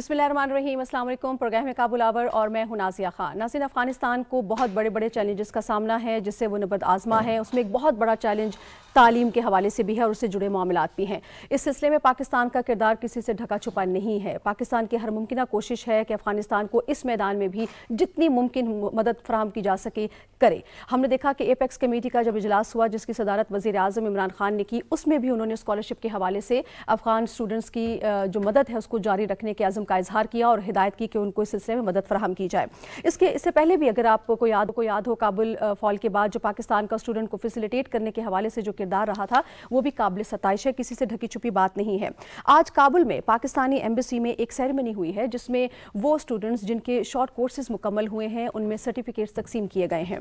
بسم اللہ الرحمن الرحیم۔ السلام علیکم۔ پروگرام میں کابل آور اور میں ہوں نازیہ خان۔ ناظرین، افغانستان کو بہت بڑے بڑے چیلنجز کا سامنا ہے جس سے وہ نبرد آزما ہے۔ اس میں ایک بہت بڑا چیلنج تعلیم کے حوالے سے بھی ہے اور اس سے جڑے معاملات بھی ہیں۔ اس سلسلے میں پاکستان کا کردار کسی سے ڈھکا چھپا نہیں ہے۔ پاکستان کی ہر ممکنہ کوشش ہے کہ افغانستان کو اس میدان میں بھی جتنی ممکن مدد فراہم کی جا سکے کرے۔ ہم نے دیکھا کہ ایپیکس کمیٹی کا جب اجلاس ہوا جس کی صدارت وزیر اعظم عمران خان نے کی، اس میں بھی انہوں نے اسکالرشپ کے حوالے سے افغان اسٹوڈنٹس کی جو مدد ہے اس کو جاری رکھنے کے عزم کا اظہار کیا اور ہدایت کی کہ ان کو اس سلسلے میں مدد فراہم کی جائے۔ اس سے پہلے بھی اگر آپ کو یاد ہو، کابل فال کے بعد جو پاکستان کا اسٹوڈنٹ کو فیسیلیٹیٹ کرنے کے حوالے سے جو کردار رہا تھا وہ بھی قابل ستائش ہے، کسی سے ڈھکی چھپی بات نہیں ہے۔ آج کابل میں پاکستانی ایمبیسی میں ایک سیریمنی ہوئی ہے جس میں وہ اسٹوڈنٹس جن کے شارٹ کورسز مکمل ہوئے ہیں ان میں سرٹیفکیٹس تقسیم کیے گئے ہیں۔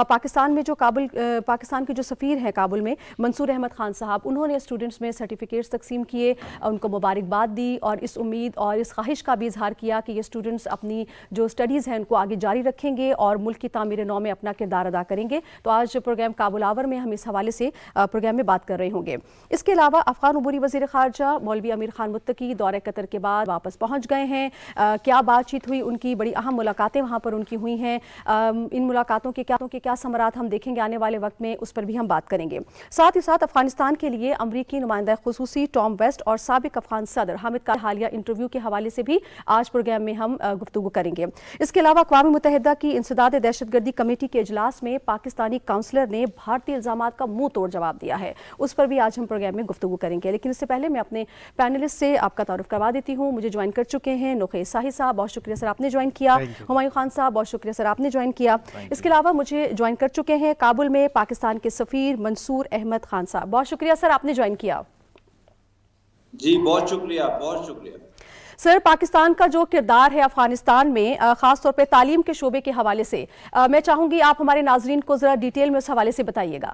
پاکستان کے جو سفیر ہیں کابل میں، منصور احمد خان صاحب، انہوں نے اسٹوڈنٹس میں سرٹیفکیٹس تقسیم کیے، ان کو مبارکباد دی اور اس امید اور اس خواہش کا بھی اظہار کیا کہ یہ اسٹوڈنٹس اپنی جو اسٹڈیز ہیں ان کو آگے جاری رکھیں گے اور ملک کی تعمیر نو میں اپنا کردار ادا کریں گے۔ تو آج پروگرام کابل آور میں ہم اس حوالے سے پروگرام میں بات کر رہے ہوں گے۔ اس کے علاوہ افغان عبوری وزیر خارجہ مولوی امیر خان متقی دورہ قطر کے بعد واپس پہنچ گئے ہیں۔ کیا بات چیت ہوئی، ان کی بڑی اہم ملاقاتیں وہاں پر ان کی ہوئی ہیں، ان ملاقاتوں کے کیا ثمرات ہم دیکھیں گے آنے والے وقت میں، اس پر بھی ہم بات کریں گے۔ ساتھ ہی ساتھ افغانستان کے لیے امریکی نمائندہ خصوصی ٹام ویسٹ اور سابق افغان صدر حامد کا حالیہ انٹرویو کے حوالے سے بھی آج پروگرام میں ہم گفتگو کریں گے۔ اس کے علاوہ اقوام متحدہ کی انسداد دہشت گردی کمیٹی کے اجلاس میں پاکستانی کونسلر نے بھارتی الزامات کا منہ توڑ جواب دیا ہے، اس پر بھی آج ہم پروگرام میں گفتگو کریں گے۔ لیکن اس سے پہلے میں اپنے پینلسٹ سے آپ کا تعارف کروا دیتی ہوں۔ مجھے جوائن کر چکے ہیں نوخیز ساہی صاحب، بہت شکریہ سر آپ نے جوائن کیا۔ ہمایوں خان صاحب، بہت شکریہ سر آپ نے جوائن کیا۔ اس کے علاوہ مجھے جوائن کر چکے ہیں کابل میں پاکستان کے سفیر منصور احمد خان صاحب، بہت شکریہ سر آپ نے جوائن کیا۔ جی بہت شکریہ، بہت شکریہ سر۔ پاکستان کا جو کردار ہے افغانستان میں خاص طور پہ تعلیم کے شعبے کے حوالے سے میں چاہوں گی آپ ہمارے ناظرین کو ذرا ڈیٹیل میں اس حوالے سے بتائیے گا۔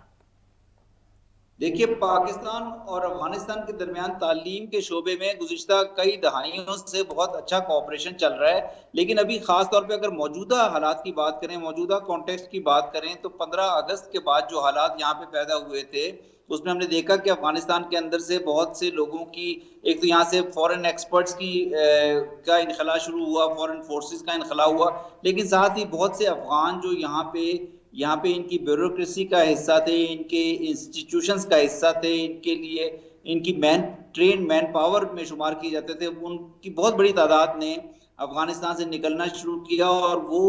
دیکھیے، پاکستان اور افغانستان کے درمیان تعلیم کے شعبے میں گزشتہ کئی دہائیوں سے بہت اچھا کوآپریشن چل رہا ہے، لیکن ابھی خاص طور پہ اگر موجودہ حالات کی بات کریں، موجودہ کانٹیکسٹ کی بات کریں تو 15 اگست کے بعد جو حالات یہاں پہ پیدا ہوئے تھے اس میں ہم نے دیکھا کہ افغانستان کے اندر سے بہت سے لوگوں کی، ایک تو یہاں سے فورن ایکسپرٹس کا انخلاء شروع ہوا، فورن فورسز کا انخلاء ہوا، لیکن ساتھ ہی بہت سے افغان جو یہاں پہ ان کی بیوروکریسی کا حصہ تھے، ان کے انسٹیٹیوشنز کا حصہ تھے، ان کے لیے ان کی ٹرین مین پاور میں شمار کیے جاتے تھے، ان کی بہت بڑی تعداد نے افغانستان سے نکلنا شروع کیا اور وہ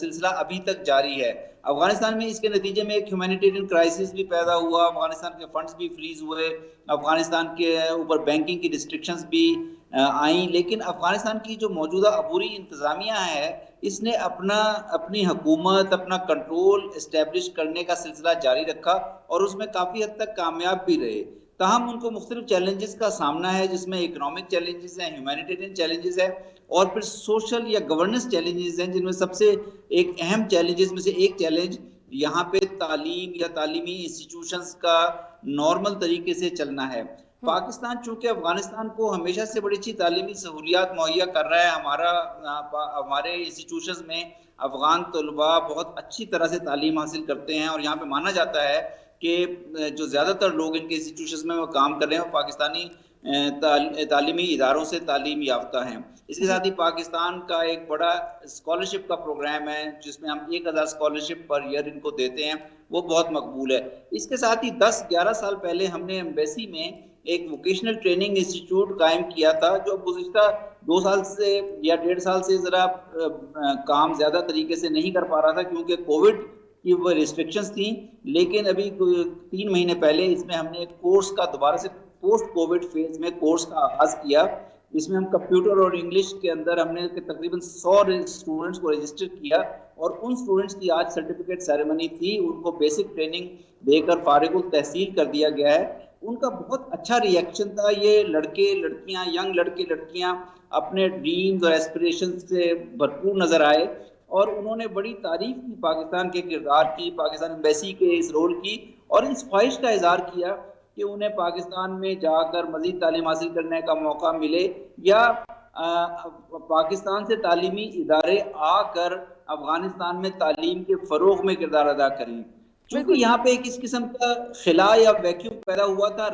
سلسلہ ابھی تک جاری ہے۔ افغانستان میں اس کے نتیجے میں ایک ہیومینیٹیرین کرائسس بھی پیدا ہوا، افغانستان کے فنڈز بھی فریز ہوئے، افغانستان کے اوپر بینکنگ کی ریسٹرکشنز بھی آئیں، لیکن افغانستان کی جو موجودہ عبوری انتظامیہ ہے اس نے اپنی حکومت، اپنا کنٹرول اسٹیبلش کرنے کا سلسلہ جاری رکھا اور اس میں کافی حد تک کامیاب بھی رہے۔ تاہم ان کو مختلف چیلنجز کا سامنا ہے جس میں اکنامک چیلنجز ہیں، ہیومینیٹیرین چیلنجز ہیں اور پھر سوشل یا گورننس چیلنجز ہیں، جن میں سب سے ایک اہم چیلنجز میں سے ایک چیلنج یہاں پہ تعلیم یا تعلیمی انسٹیٹیوشنز کا نارمل طریقے سے چلنا ہے۔ پاکستان چونکہ افغانستان کو ہمیشہ سے بڑی اچھی تعلیمی سہولیات مہیا کر رہا ہے، ہمارے انسٹیٹیوشنز میں افغان طلباء بہت اچھی طرح سے تعلیم حاصل کرتے ہیں اور یہاں پہ مانا جاتا ہے کہ جو زیادہ تر لوگ ان کے انسٹیٹیوشنز میں وہ کام کر رہے ہیں وہ پاکستانی تعلیمی اداروں سے تعلیم یافتہ ہیں۔ اس کے ساتھ ہی پاکستان کا ایک بڑا اسکالرشپ کا پروگرام ہے جس میں ہم 1000 اسکالرشپ پر ایئر ان کو دیتے ہیں، وہ بہت مقبول ہے۔ اس کے ساتھ ہی 10-11 سال پہلے ہم نے ایمبیسی میں ایک ووکیشنل ٹریننگ انسٹیٹیوٹ قائم کیا تھا جو گزشتہ 2 سال سے یا 1.5 سال سے ذرا کام زیادہ طریقے سے نہیں کر پا رہا تھا کیونکہ کووڈ کی وہ ریسٹرکشنز تھیں، لیکن ابھی 3 مہینے پہلے اس میں ہم نے ایک کورس کا دوبارہ سے پوسٹ کووڈ فیز میں کورس کا آغاز کیا۔ اس میں ہم کمپیوٹر اور انگلش کے اندر ہم نے تقریباً 100 اسٹوڈنٹس کو رجسٹر کیا اور ان اسٹوڈنٹس کی آج سرٹیفکیٹ سیریمنی تھی، ان کو بیسک ٹریننگ دے کر فارغ التحصیل کر دیا گیا ہے۔ ان کا بہت اچھا ریئیکشن تھا، یہ لڑکے لڑکیاں، ینگ لڑکے لڑکیاں اپنے ڈریمز اور ایسپریشن سے بھرپور نظر آئے اور انہوں نے بڑی تعریف کی پاکستان کے کردار کی، پاکستان ایمبیسی کے اس رول کی اور اس خواہش کا اظہار کیا کہ انہیں پاکستان میں جا کر مزید تعلیم حاصل کرنے کا موقع ملے یا پاکستان سے تعلیمی ادارے آ کر افغانستان میں تعلیم کے فروغ میں کردار ادا کریں۔ چونکہ یہاں پہ ایک اس قسم کا خلا یا ویکیوم پیدا ہوا تھا،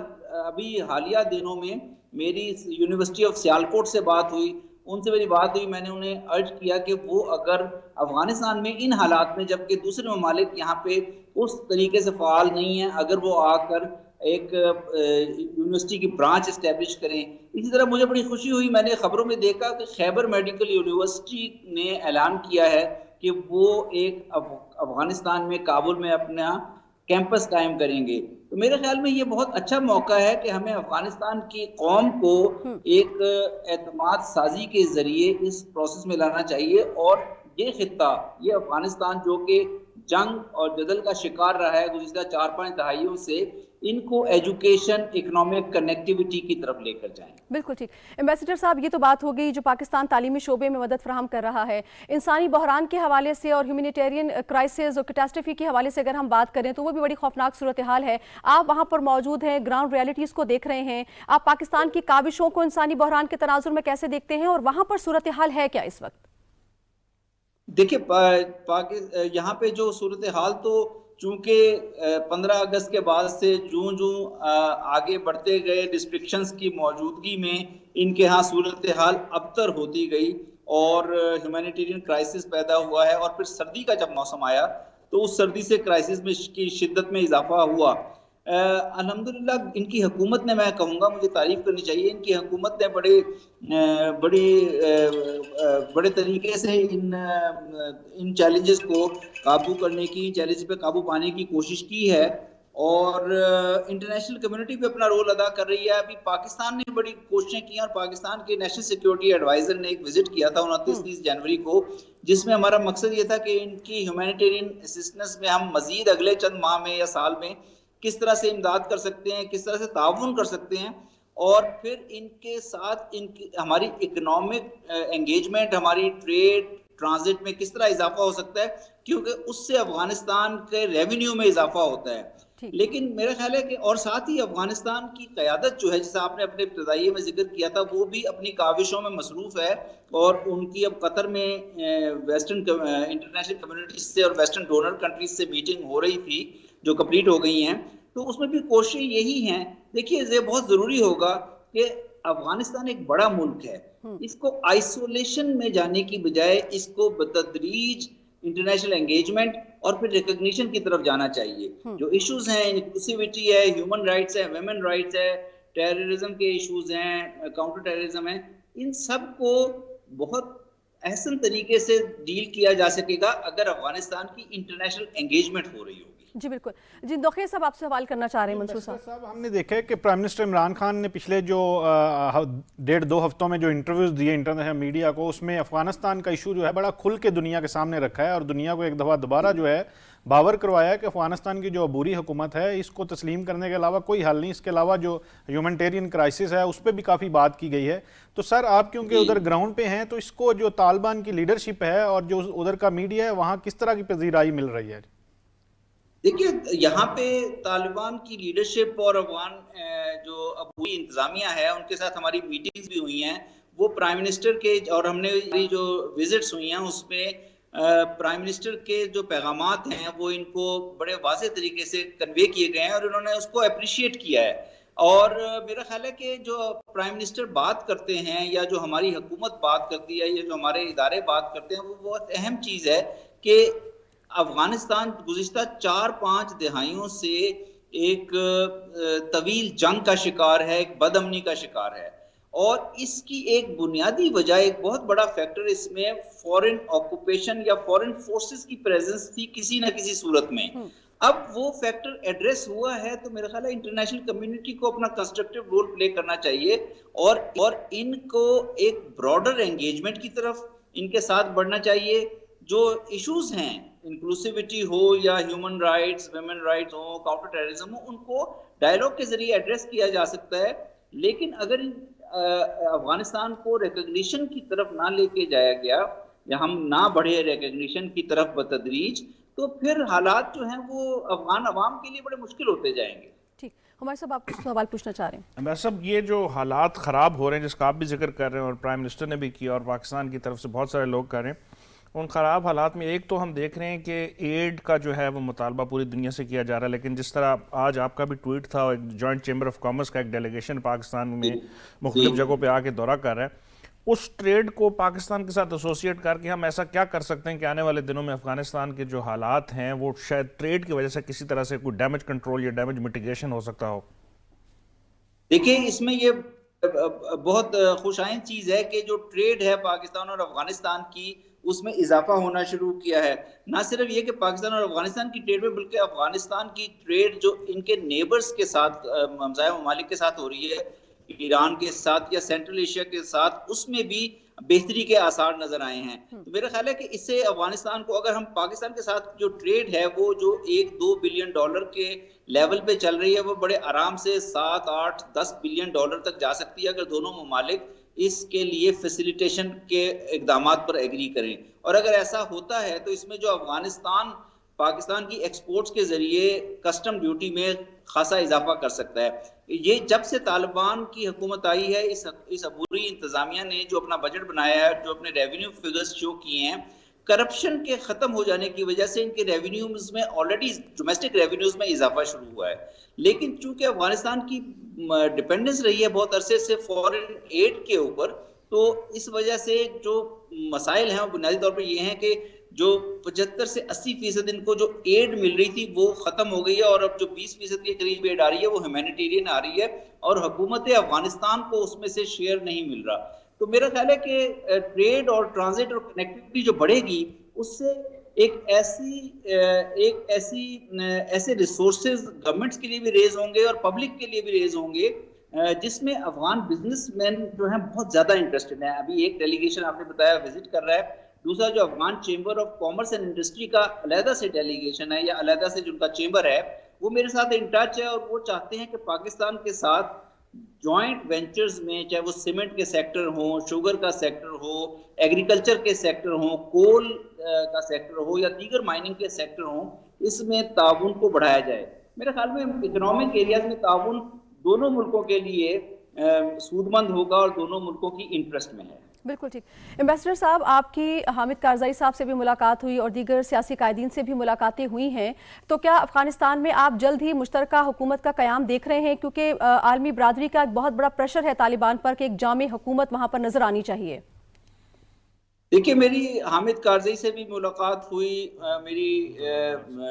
ابھی حالیہ دنوں میں میری یونیورسٹی آف سیالکوٹ سے بات ہوئی، ان سے میری بات ہوئی، میں نے انہیں ارج کیا کہ وہ اگر افغانستان میں ان حالات میں، جبکہ دوسرے ممالک یہاں پہ اس طریقے سے فعال نہیں ہیں، اگر وہ آ کر ایک یونیورسٹی کی برانچ اسٹیبلش کریں. اسی طرح مجھے بڑی خوشی ہوئی، میں نے خبروں میں دیکھا کہ خیبر میڈیکل یونیورسٹی نے اعلان کیا ہے کہ وہ ایک افغانستان میں کابل میں اپنا کیمپس قائم کریں گے. تو میرے خیال میں یہ بہت اچھا موقع ہے کہ ہمیں افغانستان کی قوم کو ایک اعتماد سازی کے ذریعے اس پروسیس میں لانا چاہیے. اور یہ خطہ، یہ افغانستان جو کہ جنگ اور جدل کا شکار رہا ہے گزشتہ 4-5 دہائیوں سے، ان کو ایجوکیشن، اکنامک کنیکٹیوٹی کی طرف لے کر جائیں. بالکل ٹھیک. ایمبیسڈر صاحب، یہ تو بات ہو گئی جو پاکستان تعلیمی شعبے میں مدد فراہم کر رہا ہے. انسانی بحران کے حوالے سے اور ہیومینیٹیرین کرائسس اور کیٹاسٹرفی کے حوالے سے اگر ہم بات کریں تو وہ بھی بڑی خوفناک صورتحال ہے. آپ وہاں پر موجود ہیں، گراؤنڈ ریالٹیز کو دیکھ رہے ہیں. آپ پاکستان کی کاوشوں کو انسانی بحران کے تناظر میں کیسے دیکھتے ہیں اور وہاں پر صورتحال ہے کیا اس وقت؟ دیکھیے، یہاں پہ جو صورتحال تو چونکہ 15 اگست کے بعد سے جوں آگے بڑھتے گئے ریسٹرکشنز کی موجودگی میں ان کے ہاں صورتحال ابتر ہوتی گئی اور ہیومینیٹیرین کرائسس پیدا ہوا ہے. اور پھر سردی کا جب موسم آیا تو اس سردی سے کرائسس میں کی شدت میں اضافہ ہوا. الحمدللہ ان کی حکومت نے، میں کہوں گا، مجھے تعریف کرنی چاہیے، ان کی حکومت نے بڑے طریقے سے ان چیلنجز کو قابو کرنے کی، ان چیلنجز پہ قابو پانے کی کوشش کی ہے. اور انٹرنیشنل کمیونٹی بھی اپنا رول ادا کر رہی ہے. ابھی پاکستان نے بڑی کوششیں کی اور پاکستان کے نیشنل سیکیورٹی ایڈوائزر نے ایک وزٹ کیا تھا 29-30 جنوری کو، جس میں ہمارا مقصد یہ تھا کہ ان کی ہیومینیٹیرین اسسٹنس میں ہم مزید اگلے چند ماہ میں یا سال میں کس طرح سے امداد کر سکتے ہیں، کس طرح سے تعاون کر سکتے ہیں، اور پھر ان کے ساتھ ہماری اکنامک انگیجمنٹ، ہماری ٹریڈ ٹرانزٹ میں کس طرح اضافہ ہو سکتا ہے، کیونکہ اس سے افغانستان کے ریونیو میں اضافہ ہوتا ہے. لیکن میرا خیال ہے کہ اور ساتھ ہی افغانستان کی قیادت جو ہے، جیسا آپ نے اپنے ابتدائی میں ذکر کیا تھا، وہ بھی اپنی کاوشوں میں مصروف ہے. اور ان کی اب قطر میں ویسٹرن انٹرنیشنل کمیونٹی سے اور ویسٹرن ڈونر کنٹریز سے میٹنگ ہو رہی تھی جو کمپلیٹ ہو گئی ہیں. تو اس میں بھی کوششیں یہی ہیں. دیکھیے، یہ بہت ضروری ہوگا کہ افغانستان ایک بڑا ملک ہے، اس کو آئسولیشن میں جانے کی بجائے اس کو بتدریج انٹرنیشنل انگیجمنٹ اور پھر ریکگنیشن کی طرف جانا چاہیے. جو ایشوز ہیں، انکلوسیوٹی ہے، ہیومن رائٹس ہے، ویمن رائٹس ہے، ٹیررزم کے ایشوز ہیں، کاؤنٹر ٹیررزم ہیں، ان سب کو بہت احسن طریقے سے ڈیل کیا جا سکے گا اگر افغانستان کی انٹرنیشنل انگیجمنٹ ہو رہی ہوگی. جی بالکل. جی نوخیہ صاحب، آپ سے سوال کرنا چاہ رہے ہیں. منصور صاحب، ہم نے دیکھا ہے کہ پرائم منسٹر عمران خان نے پچھلے جو 1.5-2 ہفتوں میں جو انٹرویوز دیے انٹرنیشنل میڈیا کو، اس میں افغانستان کا ایشو جو ہے بڑا کھل کے دنیا کے سامنے رکھا ہے اور دنیا کو ایک دفعہ دوبارہ جو ہے باور کروایا ہے کہ افغانستان کی جو عبوری حکومت ہے اس کو تسلیم کرنے کے علاوہ کوئی حل نہیں. اس کے علاوہ جو ہیومنٹیرین کرائسس ہے اس پہ بھی کافی بات کی گئی ہے. تو سر، آپ کیونکہ ادھر گراؤنڈ پہ ہیں تو اس کو جو طالبان کی لیڈرشپ ہے اور جو ادھر کا میڈیا ہے وہاں کس طرح کی پذیرائی مل رہی ہے؟ دیکھیے، یہاں پہ طالبان کی لیڈرشپ اور افغان جو عبوری انتظامیہ ہے ان کے ساتھ ہماری میٹنگز بھی ہوئی ہیں. وہ پرائم منسٹر کے، اور ہم نے جو وزٹس ہوئی ہیں اس میں پرائم منسٹر کے جو پیغامات ہیں وہ ان کو بڑے واضح طریقے سے کنوے کیے گئے ہیں اور انہوں نے اس کو اپریشیٹ کیا ہے. اور میرا خیال ہے کہ جو پرائم منسٹر بات کرتے ہیں یا جو ہماری حکومت بات کرتی ہے یا جو ہمارے ادارے بات کرتے ہیں، وہ بہت اہم چیز ہے کہ افغانستان گزشتہ 4-5 دہائیوں سے ایک طویل جنگ کا شکار ہے، ایک بد امنی کا شکار ہے. اور اس کی ایک بنیادی وجہ، ایک بہت بڑا فیکٹر اس میں فورن آکوپیشن یا فورن فورسز کی پریزنس تھی کسی نہ کسی صورت میں. اب وہ فیکٹر ایڈریس ہوا ہے تو میرا خیال ہے انٹرنیشنل کمیونٹی کو اپنا کنسٹرکٹیو رول پلے کرنا چاہیے اور ان کو ایک براڈر انگیجمنٹ کی طرف ان کے ساتھ بڑھنا چاہیے. جو ایشوز ہیں، انکلوسیوٹی ہو یا ہیومن رائٹس، ویمن رائٹس ہو، کاؤنٹر ٹیررزم ہو، ان کو ڈائیلاگ کے ذریعے ایڈریس کیا جا سکتا ہے. لیکن اگر افغانستان کو ریکگنیشن کی طرف نہ لے کے جایا گیا یا ہم نہ بڑھے ریکگنیشن کی طرف بتدریج، تو پھر حالات جو ہیں وہ افغان عوام کے لیے بڑے مشکل ہوتے جائیں گے. ٹھیک. ہمارے صاحب، آپ کچھ سوال پوچھنا چاہ رہے ہیں؟ بس اب یہ جو حالات خراب ہو رہے ہیں جس کا آپ بھی ذکر کر رہے ہیں اور پرائم منسٹر نے بھی کیا اور پاکستان کی طرف سے بہت سارے لوگ کر رہے ہیں، ان خراب حالات میں ایک تو ہم دیکھ رہے ہیں کہ ایڈ کا جو ہے وہ مطالبہ پوری دنیا سے کیا جا رہا ہے. لیکن جس طرح آج آپ کا بھی ٹویٹ تھا، ایک جوائنٹ چیمبر آف کامرس کا ایک ڈیلیگیشن پاکستان میں مختلف جگہوں پہ آ کے دورہ کر رہا ہے، اس ٹریڈ کو پاکستان کے ساتھ ایسوسیٹ کر کے ہم ایسا کیا کر سکتے ہیں کہ آنے والے دنوں میں افغانستان کے جو حالات ہیں وہ شاید ٹریڈ کی وجہ سے کسی طرح سے کوئی ڈیمیج کنٹرول یا ڈیمیج میٹیگیشن ہو سکتا ہو؟ دیکھیں اس میں یہ بہت خوش آئند چیز ہے کہ جو ٹریڈ ہے پاکستان اور افغانستان کی اس میں اضافہ ہونا شروع کیا ہے. نہ صرف یہ کہ پاکستان اور افغانستان کی ٹریڈ میں بلکہ افغانستان کی ٹریڈ جو ان کے نیبرز کے ساتھ ہمسایہ ممالک کے ساتھ ہو رہی ہے، ایران کے ساتھ یا سینٹرل ایشیا کے ساتھ، اس میں بھی بہتری کے آثار نظر آئے ہیں. تو میرا خیال ہے کہ اس سے افغانستان کو، اگر ہم پاکستان کے ساتھ جو ٹریڈ ہے وہ جو $1-2 بلین کے لیول پہ چل رہی ہے، وہ بڑے آرام سے 7-8-10 بلین تک جا سکتی ہے اگر دونوں ممالک اس کے لیے فیسیلیٹیشن کے اقدامات پر ایگری کریں. اور اگر ایسا ہوتا ہے تو اس میں جو افغانستان پاکستان کی ایکسپورٹس کے ذریعے کسٹم ڈیوٹی میں خاصا اضافہ کر سکتا ہے. یہ جب سے طالبان کی حکومت آئی ہے، اس عبوری انتظامیہ نے جو اپنا بجٹ بنایا ہے، جو اپنے ریونیو فگرز شو کیے ہیں، کرپشن کے ختم ہو جانے کی وجہ سے ان کے ریونیوز میں آلریڈی ڈومیسٹک ریونیوز میں اضافہ شروع ہوا ہے. لیکن چونکہ افغانستان کی ڈیپینڈنس رہی ہے بہت عرصے سے فورن ایڈ کے اوپر، تو اس وجہ سے جو مسائل ہیں وہ بنیادی طور پر یہ ہیں کہ جو 75 سے 80% ان کو جو ایڈ مل رہی تھی وہ ختم ہو گئی ہے، اور اب جو 20% کے قریب ایڈ آ رہی ہے وہ ہیومینیٹیرین آ رہی ہے، اور حکومت افغانستان کو اس میں سے شیئر نہیں مل رہا. تو میرا خیال ہے کہ ٹریڈ اور ٹرانزٹ اور کنیکٹیوٹی جو بڑھے گی، اس سے ایسے ریسورسز گورنمنٹس کے لیے بھی ریز ہوں گے اور پبلک کے لیے بھی ریز ہوں گے، جس میں افغان بزنس مین جو ہیں بہت زیادہ انٹرسٹڈ ہیں. ابھی ایک ڈیلیگیشن آپ نے بتایا وزٹ کر رہا ہے، دوسرا جو Afghan chamber of commerce and industry کا علیحدہ سے ڈیلیگیشن ہے یا علیحدہ سے جو ان کا چیمبر ہے، وہ میرے ساتھ ان ٹچ ہے، اور وہ چاہتے ہیں کہ پاکستان کے ساتھ جوائنٹ وینچرز میں، چاہے وہ سیمنٹ کے سیکٹر ہوں، شوگر کا سیکٹر ہو، ایگریکلچر کے سیکٹر ہوں، کول کا سیکٹر ہو یا دیگر مائننگ کے سیکٹر ہوں، اس میں تعاون کو بڑھایا جائے. میرے خیال میں اکنامک ایریاز میں تعاون دونوں ملکوں کے لیے سود مند ہوگا اور دونوں ملکوں کی انٹرسٹ میں ہے. بالکل ٹھیک. ایمبیسڈر صاحب، آپ کی حامد کارزائی صاحب سے بھی ملاقات ہوئی اور دیگر سیاسی قائدین سے بھی ملاقاتیں ہوئی ہیں، تو کیا افغانستان میں آپ جلد ہی مشترکہ حکومت کا قیام دیکھ رہے ہیں؟ کیونکہ عالمی برادری کا ایک بہت بڑا پریشر ہے طالبان پر کہ ایک جامع حکومت وہاں پر نظر آنی چاہیے. دیکھیے، میری حامد کارزائی سے بھی ملاقات ہوئی، میری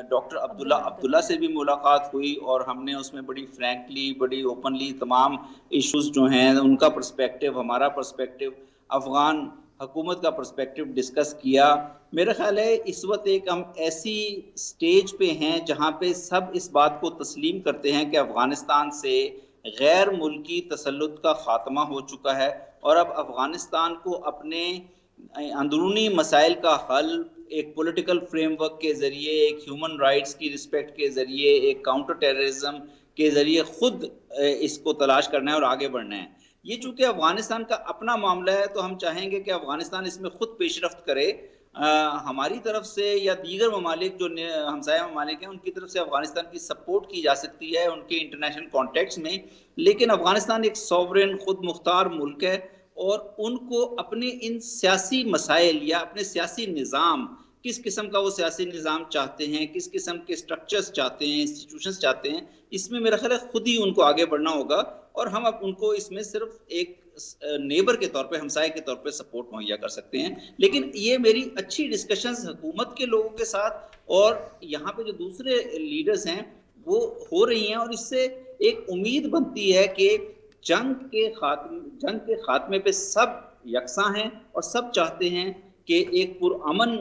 ڈاکٹر عبداللہ سے بھی ملاقات ہوئی، اور ہم نے اس میں بڑی فرینکلی، بڑی اوپنلی تمام ایشوز جو ہیں ان کا پرسپیکٹیو، ہمارا پرسپیکٹیو، افغان حکومت کا پرسپیکٹیو ڈسکس کیا. میرا خیال ہے اس وقت ایک ہم ایسی سٹیج پہ ہیں جہاں پہ سب اس بات کو تسلیم کرتے ہیں کہ افغانستان سے غیر ملکی تسلط کا خاتمہ ہو چکا ہے، اور اب افغانستان کو اپنے اندرونی مسائل کا حل ایک پولیٹیکل فریم ورک کے ذریعے، ایک ہیومن رائٹس کی رسپیکٹ کے ذریعے، ایک کاؤنٹر ٹیررزم کے ذریعے خود اس کو تلاش کرنا ہے اور آگے بڑھنا ہے. یہ چونکہ افغانستان کا اپنا معاملہ ہے تو ہم چاہیں گے کہ افغانستان اس میں خود پیش رفت کرے. ہماری طرف سے یا دیگر ممالک جو ہمسایہ ممالک ہیں ان کی طرف سے افغانستان کی سپورٹ کی جا سکتی ہے ان کے انٹرنیشنل کانٹیکٹس میں، لیکن افغانستان ایک سوورن خود مختار ملک ہے، اور ان کو اپنے ان سیاسی مسائل یا اپنے سیاسی نظام، کس قسم کا وہ سیاسی نظام چاہتے ہیں، کس قسم کے سٹرکچرز چاہتے ہیں، انسٹیٹیوشنز چاہتے ہیں، اس میں میرا خیال ہے خود ہی ان کو آگے بڑھنا ہوگا، اور ہم اب ان کو اس میں صرف ایک نیبر کے طور پہ، ہمسائے کے طور پہ سپورٹ مہیا کر سکتے ہیں. لیکن یہ میری اچھی ڈسکشنز حکومت کے لوگوں کے ساتھ اور یہاں پہ جو دوسرے لیڈرز ہیں وہ ہو رہی ہیں، اور اس سے ایک امید بنتی ہے کہ جنگ کے خاتمے پہ سب یکساں ہیں اور سب چاہتے ہیں کہ ایک پرامن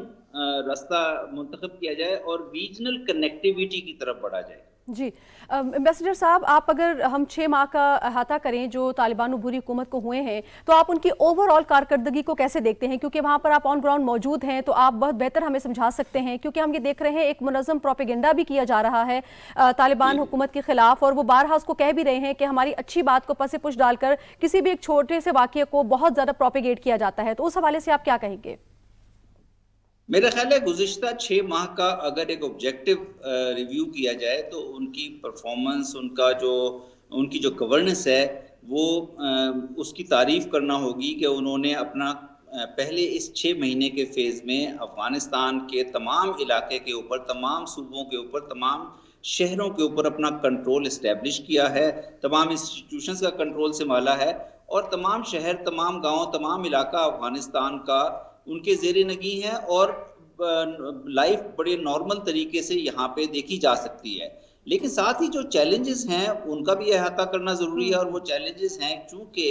راستہ منتخب کیا جائے اور ریجنل کنیکٹیویٹی کی طرف بڑھا جائے. جی ایمبیسڈر صاحب، آپ اگر ہم 6 ماہ کا احاطہ کریں جو طالبان عبوری حکومت کو ہوئے ہیں، تو آپ ان کی اوور آل کارکردگی کو کیسے دیکھتے ہیں؟ کیونکہ وہاں پر آپ آن گراؤنڈ موجود ہیں تو آپ بہت بہتر ہمیں سمجھا سکتے ہیں، کیونکہ ہم یہ دیکھ رہے ہیں ایک منظم پروپیگنڈا بھی کیا جا رہا ہے طالبان حکومت کے خلاف، اور وہ بارہا اس کو کہہ بھی رہے ہیں کہ ہماری اچھی بات کو پس پش ڈال کر کسی بھی ایک چھوٹے سے واقعے کو بہت زیادہ پروپیگیٹ کیا جاتا ہے. تو اس حوالے سے آپ کیا کہیں گے؟ میرا خیال ہے گزشتہ 6 ماہ کا اگر ایک آبجیکٹو ریویو کیا جائے تو ان کی پرفارمنس، ان کی جو گورننس ہے وہ اس کی تعریف کرنا ہوگی کہ انہوں نے اپنا پہلے اس 6 مہینے کے فیز میں افغانستان کے تمام علاقے کے اوپر، تمام صوبوں کے اوپر، تمام شہروں کے اوپر اپنا کنٹرول اسٹیبلش کیا ہے، تمام انسٹیٹیوشنز کا کنٹرول سنبھالا ہے، اور تمام شہر، تمام گاؤں، تمام علاقہ افغانستان کا ان کے زیر نگیں ہے، اور لائف بڑے نارمل طریقے سے یہاں پہ دیکھی جا سکتی ہے. لیکن ساتھ ہی جو چیلنجز ہیں ان کا بھی احاطہ کرنا ضروری ہے، اور وہ چیلنجز ہیں چونکہ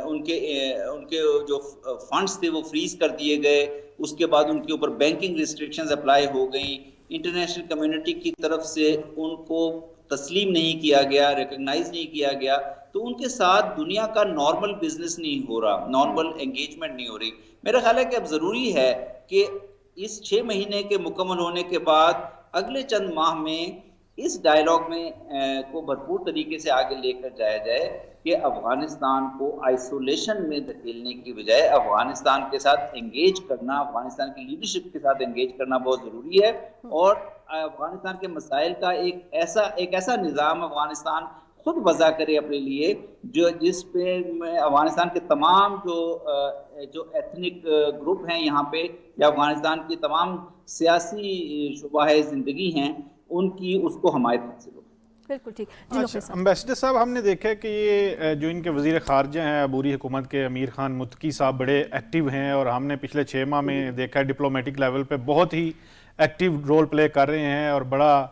ان کے جو فنڈز تھے وہ فریز کر دیے گئے، اس کے بعد ان کے اوپر بینکنگ ریسٹرکشنز اپلائی ہو گئیں، انٹرنیشنل کمیونٹی کی طرف سے ان کو تسلیم نہیں کیا گیا، ریکگنائز نہیں کیا گیا، تو ان کے ساتھ دنیا کا نارمل بزنس نہیں ہو رہا، نارمل انگیجمنٹ نہیں ہو رہی. میرا خیال ہے کہ اب ضروری ہے کہ اس 6 مہینے کے مکمل ہونے کے بعد اگلے چند ماہ میں اس ڈائیلاگ میں کو بھرپور طریقے سے آگے لے کر جایا جائے کہ افغانستان کو آئسولیشن میں دھکیلنے کی بجائے افغانستان کے ساتھ انگیج کرنا، افغانستان کی لیڈرشپ کے ساتھ انگیج کرنا بہت ضروری ہے. اور افغانستان کے مسائل کا ایک ایسا نظام افغانستان خود وضع کرے اپنے لیے جس پہ افغانستان کے تمام جو ایتھنک گروپ ہیں یہاں پہ، یا افغانستان کی تمام سیاسی شعبہ زندگی ہیں، ان کی اس کو حمایت حاصل ہو. بالکل ٹھیک. امبیسڈر صاحب، ہم نے دیکھا کہ یہ جو ان کے وزیر خارجہ ہیں عبوری حکومت کے امیر خان متقی صاحب بڑے ایکٹیو ہیں، اور ہم نے پچھلے 6 ماہ میں دیکھا ہے ڈپلومیٹک لیول پہ بہت ہی ایکٹیو رول پلے کر رہے ہیں، اور بڑا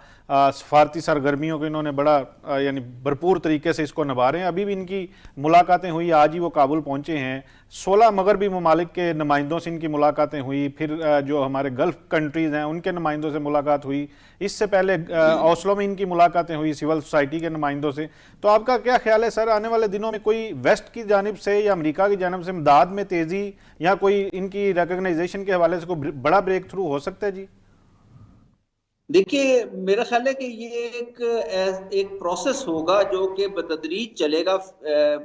سفارتی سرگرمیوں کو انہوں نے بڑا یعنی بھرپور طریقے سے اس کو نبھا رہے ہیں. ابھی بھی ان کی ملاقاتیں ہوئی، آج ہی وہ کابل پہنچے ہیں. 16 مغربی ممالک کے نمائندوں سے ان کی ملاقاتیں ہوئی، پھر جو ہمارے گلف کنٹریز ہیں ان کے نمائندوں سے ملاقات ہوئی، اس سے پہلے اوسلو میں ان کی ملاقاتیں ہوئی سول سوسائٹی کے نمائندوں سے. تو آپ کا کیا خیال ہے سر، آنے والے دنوں میں کوئی ویسٹ کی جانب سے یا امریکہ کی جانب سے امداد میں تیزی یا کوئی ان کی ریکگنائزیشن کے حوالے سے کوئی بڑا بریک تھرو ہو سکتا ہے؟ جی دیکھیے، میرا خیال ہے کہ یہ ایک پروسیس ہوگا جو کہ بتدریج چلے گا،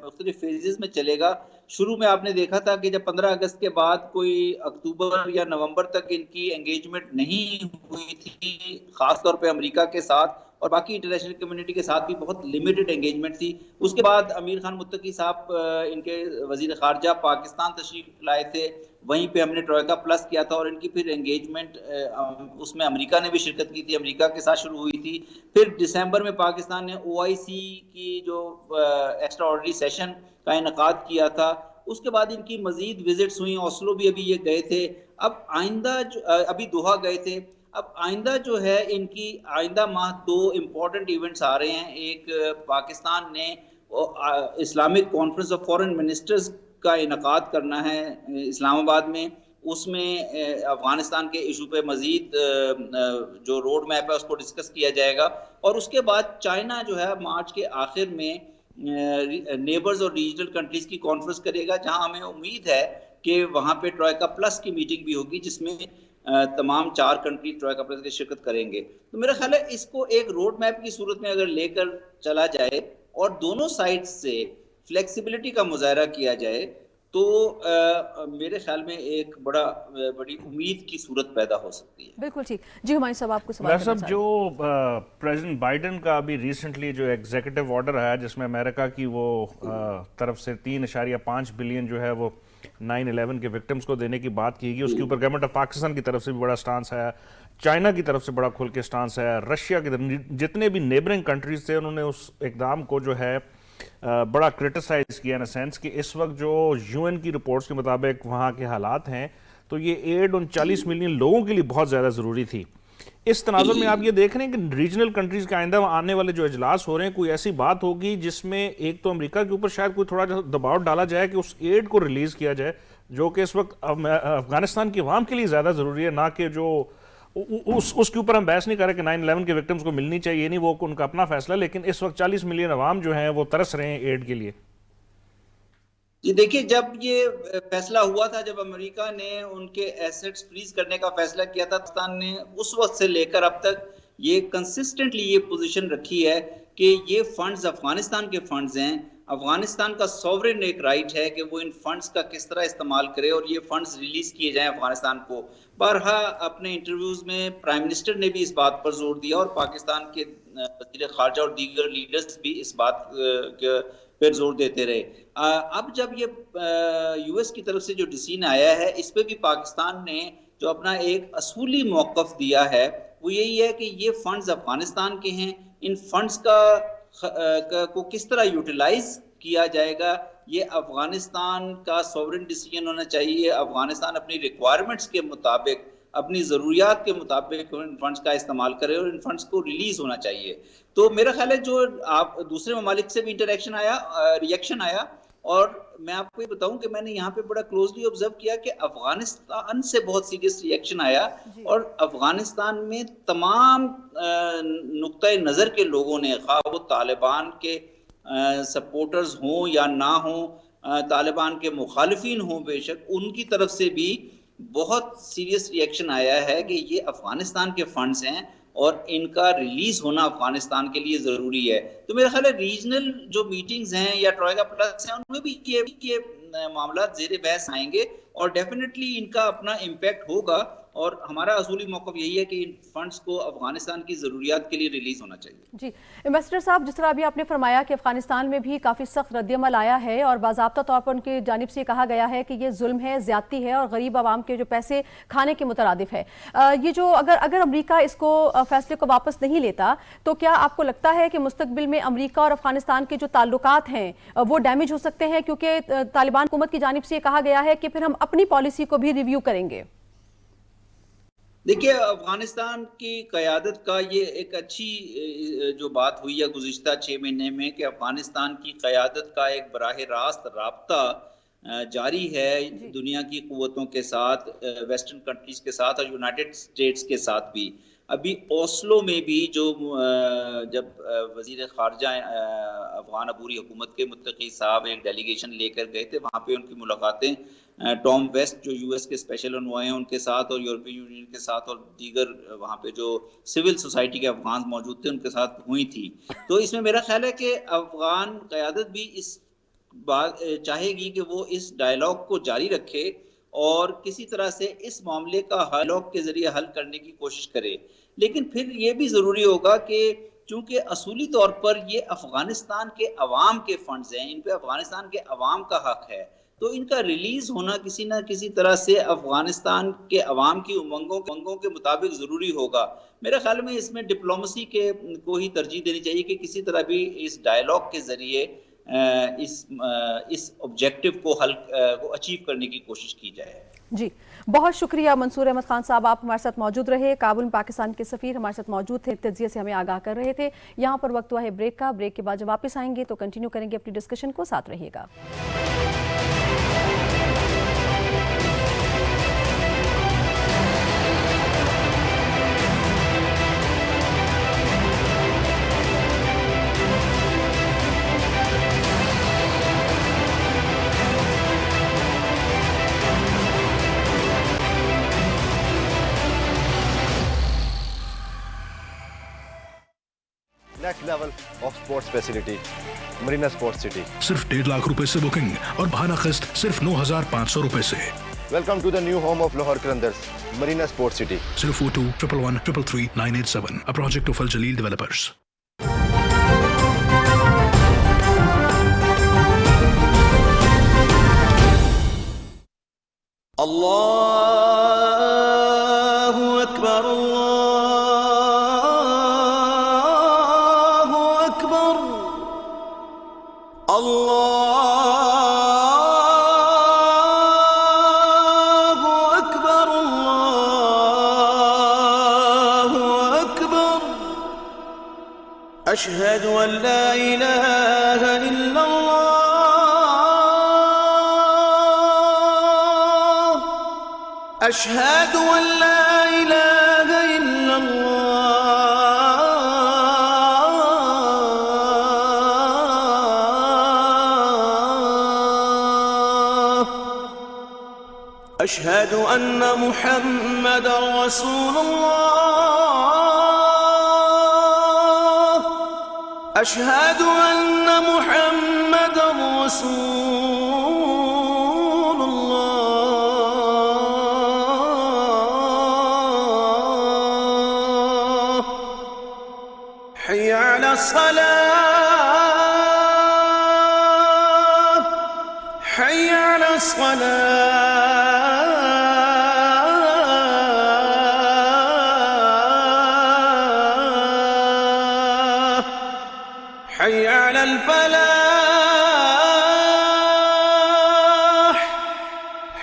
مختلف فیزز میں چلے گا. شروع میں آپ نے دیکھا تھا کہ جب 15 اگست کے بعد کوئی اکتوبر یا نومبر تک ان کی انگیجمنٹ نہیں ہوئی تھی، خاص طور پہ امریکہ کے ساتھ، اور باقی انٹرنیشنل کمیونٹی کے ساتھ بھی بہت لیمیٹڈ انگیجمنٹ تھی. اس کے بعد امیر خان متقی صاحب ان کے وزیر خارجہ پاکستان تشریف لائے تھے، وہیں پہ ہم نے ٹروئکا پلس کیا تھا، اور ان کی پھر انگیجمنٹ اس میں امریکہ نے بھی شرکت کی تھی، امریکہ کے ساتھ شروع ہوئی تھی. پھر دسمبر میں پاکستان نے OIC کی جو ایکسٹرا آرڈنری سیشن کا انعقاد کیا تھا. اس کے بعد ان کی مزید وزٹس ہوئیں، اوسلو بھی ابھی یہ گئے تھے، اب آئندہ ابھی دوحہ گئے تھے. اب آئندہ جو ہے ان کی آئندہ ماہ 2 امپورٹنٹ ایونٹس آ رہے ہیں. ایک پاکستان نے Islamic conference of foreign ministers کا انعقاد کرنا ہے اسلام آباد میں. اس میں افغانستان کے ایشو پہ مزید جو روڈ میپ ہے اس کو ڈسکس کیا جائے گا. اور اس کے بعد چائنا جو ہے مارچ کے آخر میں نیبرز اور ریجنل کنٹریز کی کانفرنس کرے گا، جہاں ہمیں امید ہے کہ وہاں پہ ٹروئکا پلس کی میٹنگ بھی ہوگی، جس میں تمام 4 کنٹری ٹروئکا پلس کی شرکت کریں گے. تو میرا خیال ہے اس کو ایک روڈ میپ کی صورت میں اگر لے کر چلا جائے اور دونوں سائڈ سے فلیکسیبلٹی کا مظاہرہ کیا جائے تو میرے خیال میں ایک بڑی امید کی صورت پیدا ہو سکتی ہے. بالکل ٹھیک. جی ہمارے صاحب آپ کو سوال کرنا صاحب، جو پریزیڈنٹ بائیڈن کا ابھی ریسنٹلی جو ایگزیکٹو آرڈر آیا جس میں امریکہ کی وہ طرف سے 3.5 بلین جو ہے وہ 9/11 کے وکٹمز کو دینے کی بات کی گئی، اس کے اوپر گورنمنٹ آف پاکستان کی طرف سے بھی بڑا سٹانس ہے، چائنا کی طرف سے بڑا کھل کے سٹانس ہے، رشیا کی طرف، جتنے بھی نیبرنگ کنٹریز تھے انہوں نے اس اقدام کو جو ہے بڑا کرٹیسائز کیا ان سینس کہ اس وقت جو UN کی رپورٹس کے مطابق وہاں کے حالات ہیں تو یہ ایڈ ان 40 ملین لوگوں کے لیے بہت زیادہ ضروری تھی. اس تناظر میں آپ یہ دیکھ رہے ہیں کہ ریجنل کنٹریز کے آئندہ آنے والے جو اجلاس ہو رہے ہیں کوئی ایسی بات ہوگی جس میں ایک تو امریکہ کے اوپر شاید کوئی تھوڑا دباؤ ڈالا جائے کہ اس ایڈ کو ریلیز کیا جائے جو کہ اس وقت افغانستان کی عوام کے لیے زیادہ ضروری ہے، نہ کہ جو اس کے اوپر ہم بحث نہیں کر رہے کہ 9/11 کے وکٹمز کو ملنی چاہیے، نہیں، وہ ان کا اپنا فیصلہ، لیکن اس وقت 40 ملین عوام جو ہیں وہ ترس رہے ہیں ایڈ کے لیے. جی دیکھیے، جب یہ فیصلہ ہوا تھا، جب امریکہ نے ان کے ایسٹس فریز کرنے کا فیصلہ کیا تھا، پاکستان نے اس وقت سے لے کر اب تک یہ کنسسٹنٹلی یہ پوزیشن رکھی ہے کہ یہ فنڈز افغانستان کے فنڈز ہیں، افغانستان کا سوورن ایک رائٹ ہے کہ وہ ان فنڈز کا کس طرح استعمال کرے اور یہ فنڈز ریلیز کیے جائیں افغانستان کو. بارہا اپنے انٹرویوز میں پرائم منسٹر نے بھی اس بات پر زور دیا اور پاکستان کے وزیر خارجہ اور دیگر لیڈرز بھی اس بات پر زور دیتے رہے. اب جب یہ US کی طرف سے جو ڈیسیژن آیا ہے اس پہ بھی پاکستان نے جو اپنا ایک اصولی موقف دیا ہے وہ یہی ہے کہ یہ فنڈز افغانستان کے ہیں، ان فنڈز کا کو کس طرح یوٹیلائز کیا جائے گا، یہ افغانستان کا سوورن ڈیسیجن ہونا چاہیے. افغانستان اپنی ریکوائرمنٹس کے مطابق، اپنی ضروریات کے مطابق ان فنڈز کا استعمال کرے اور ان فنڈز کو ریلیز ہونا چاہیے. تو میرا خیال ہے جو آپ دوسرے ممالک سے بھی ریئیکشن آیا، اور میں آپ کو یہ بتاؤں کہ میں نے یہاں پہ بڑا کلوزلی آبزرو کیا کہ افغانستان سے بہت سیریس ریئیکشن آیا، اور افغانستان میں تمام نقطۂ نظر کے لوگوں نے، خواہ وہ طالبان کے سپورٹرز ہوں یا نہ ہوں، طالبان کے مخالفین ہوں بے شک، ان کی طرف سے بھی بہت سیریس ریئیکشن آیا ہے کہ یہ افغانستان کے فنڈز ہیں اور ان کا ریلیز ہونا افغانستان کے لیے ضروری ہے. تو میرا خیال ہے ریجنل جو میٹنگز ہیں یا ٹروئیکا پلس ہیں، ان میں بھی یہ معاملات زیر بحث آئیں گے، اور ڈیفینیٹلی ان کا اپنا امپیکٹ ہوگا. اور ہمارا اصولی موقف یہی ہے کہ ان فنڈز کو افغانستان کی ضروریات کے لیے ریلیز ہونا چاہیے. جی ایمبیسڈر صاحب، جس طرح ابھی آپ نے فرمایا کہ افغانستان میں بھی کافی سخت رد عمل آیا ہے اور باضابطہ طور پر ان کی جانب سے کہا گیا ہے کہ یہ ظلم ہے، زیادتی ہے اور غریب عوام کے جو پیسے کھانے کے مترادف ہے. یہ جو اگر امریکہ اس کو فیصلے کو واپس نہیں لیتا تو کیا آپ کو لگتا ہے کہ مستقبل میں امریکہ اور افغانستان کے جو تعلقات ہیں وہ ڈیمیج ہو سکتے ہیں؟ کیونکہ طالبان حکومت کی جانب سے یہ کہا گیا ہے کہ پھر ہم اپنی پالیسی کو بھی ریویو کریں گے. دیکھیے، افغانستان کی قیادت کا یہ ایک اچھی جو بات ہوئی ہے گزشتہ 6 مہینے میں کہ افغانستان کی قیادت کا ایک براہ راست رابطہ جاری ہے دنیا کی قوتوں کے ساتھ، ویسٹرن کنٹریز کے ساتھ اور یونائٹڈ اسٹیٹس کے ساتھ بھی. ابھی اوسلو میں بھی جب وزیر خارجہ افغان عبوری حکومت کے متقی صاحب ایک ڈیلیگیشن لے کر گئے تھے، وہاں پہ ان کی ملاقاتیں ٹام ویسٹ جو یو ایس کے اسپیشل انوائے ہیں ان کے ساتھ اور یورپی یونین کے ساتھ اور دیگر وہاں پہ جو سول سوسائٹی کے افغان موجود تھے ان کے ساتھ ہوئی تھی. تو اس میں میرا خیال ہے کہ افغان قیادت بھی اس بات چاہے گی کہ وہ اس ڈائلاگ کو جاری رکھے اور کسی طرح سے اس معاملے کا ڈائلاگ کے ذریعے حل کرنے کی کوشش کرے. لیکن پھر یہ بھی ضروری ہوگا کہ چونکہ اصولی طور پر یہ افغانستان کے عوام کے فنڈز ہیں، ان پہ افغانستان کے عوام کا حق ہے، تو ان کا ریلیز ہونا کسی نہ کسی طرح سے افغانستان کے عوام کی امنگوں کے مطابق ضروری ہوگا. میرے خیال میں اس میں ڈپلومسی کو ہی ترجیح دینی چاہیے کہ کسی طرح بھی اس ڈائلاگ کے ذریعے اس آبجیکٹو کو اچیو کرنے کی کوشش کی جائے. جی بہت شکریہ منصور احمد خان صاحب، آپ ہمارے ساتھ موجود رہے. کابل میں پاکستان کے سفیر ہمارے ساتھ موجود تھے، تجزیے سے ہمیں آگاہ کر رہے تھے. یہاں پر وقت ہوا ہے بریک کا. بریک کے بعد جب واپس آئیں گے تو کنٹینیو کریں گے اپنی ڈسکشن کو، ساتھ رہیے گا. Next level of sports facility Marina Sports City. صرف 1.5 لاکھ روپے سے بکنگ اور بہانہ قسط صرف 9,500 روپے سے. Welcome to the new home of Lahore Qalandars Marina Sports City. 042-111-333-987 a project of Al Jaleel Developers. اللہ اکبر اللہ اکبر اللہ اکبر اللہ اکبر اشہد ان لا الہ الا اللہ أشهد أن لا إله إلا الله أشهد أن محمد رسول الله أشهد أن محمد رسول الله حي على الصلاة حي على الصلاة حي على الفلاح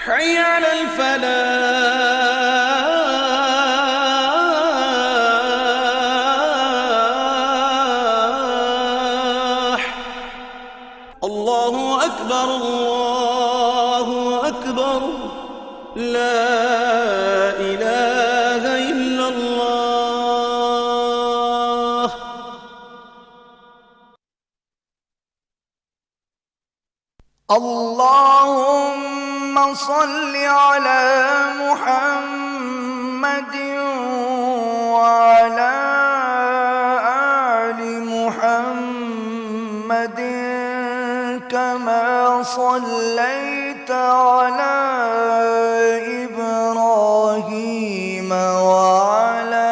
حي على الفلاح الله أكبر الله أكبر لا إله إلا الله اللهم صل على محمد وعلى آل محمد كما صليت على إبراهيم وعلى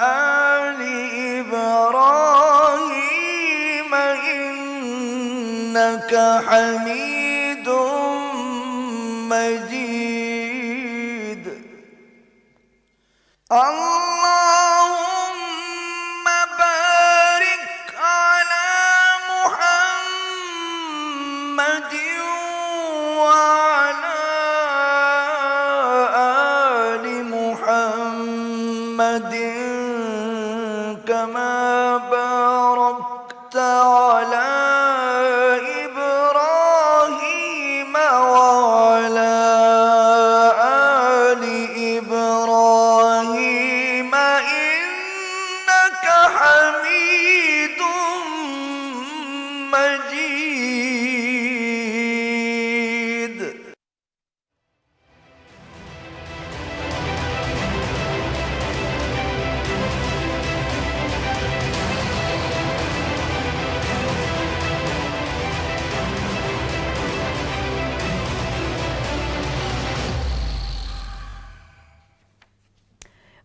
آل إبراهيم إنك حميد مجيد اللهم بارك على محمد وعلى آل محمد كما باركت على إبراهيم وعلى آل إبراهيم إنك حميد مجيد.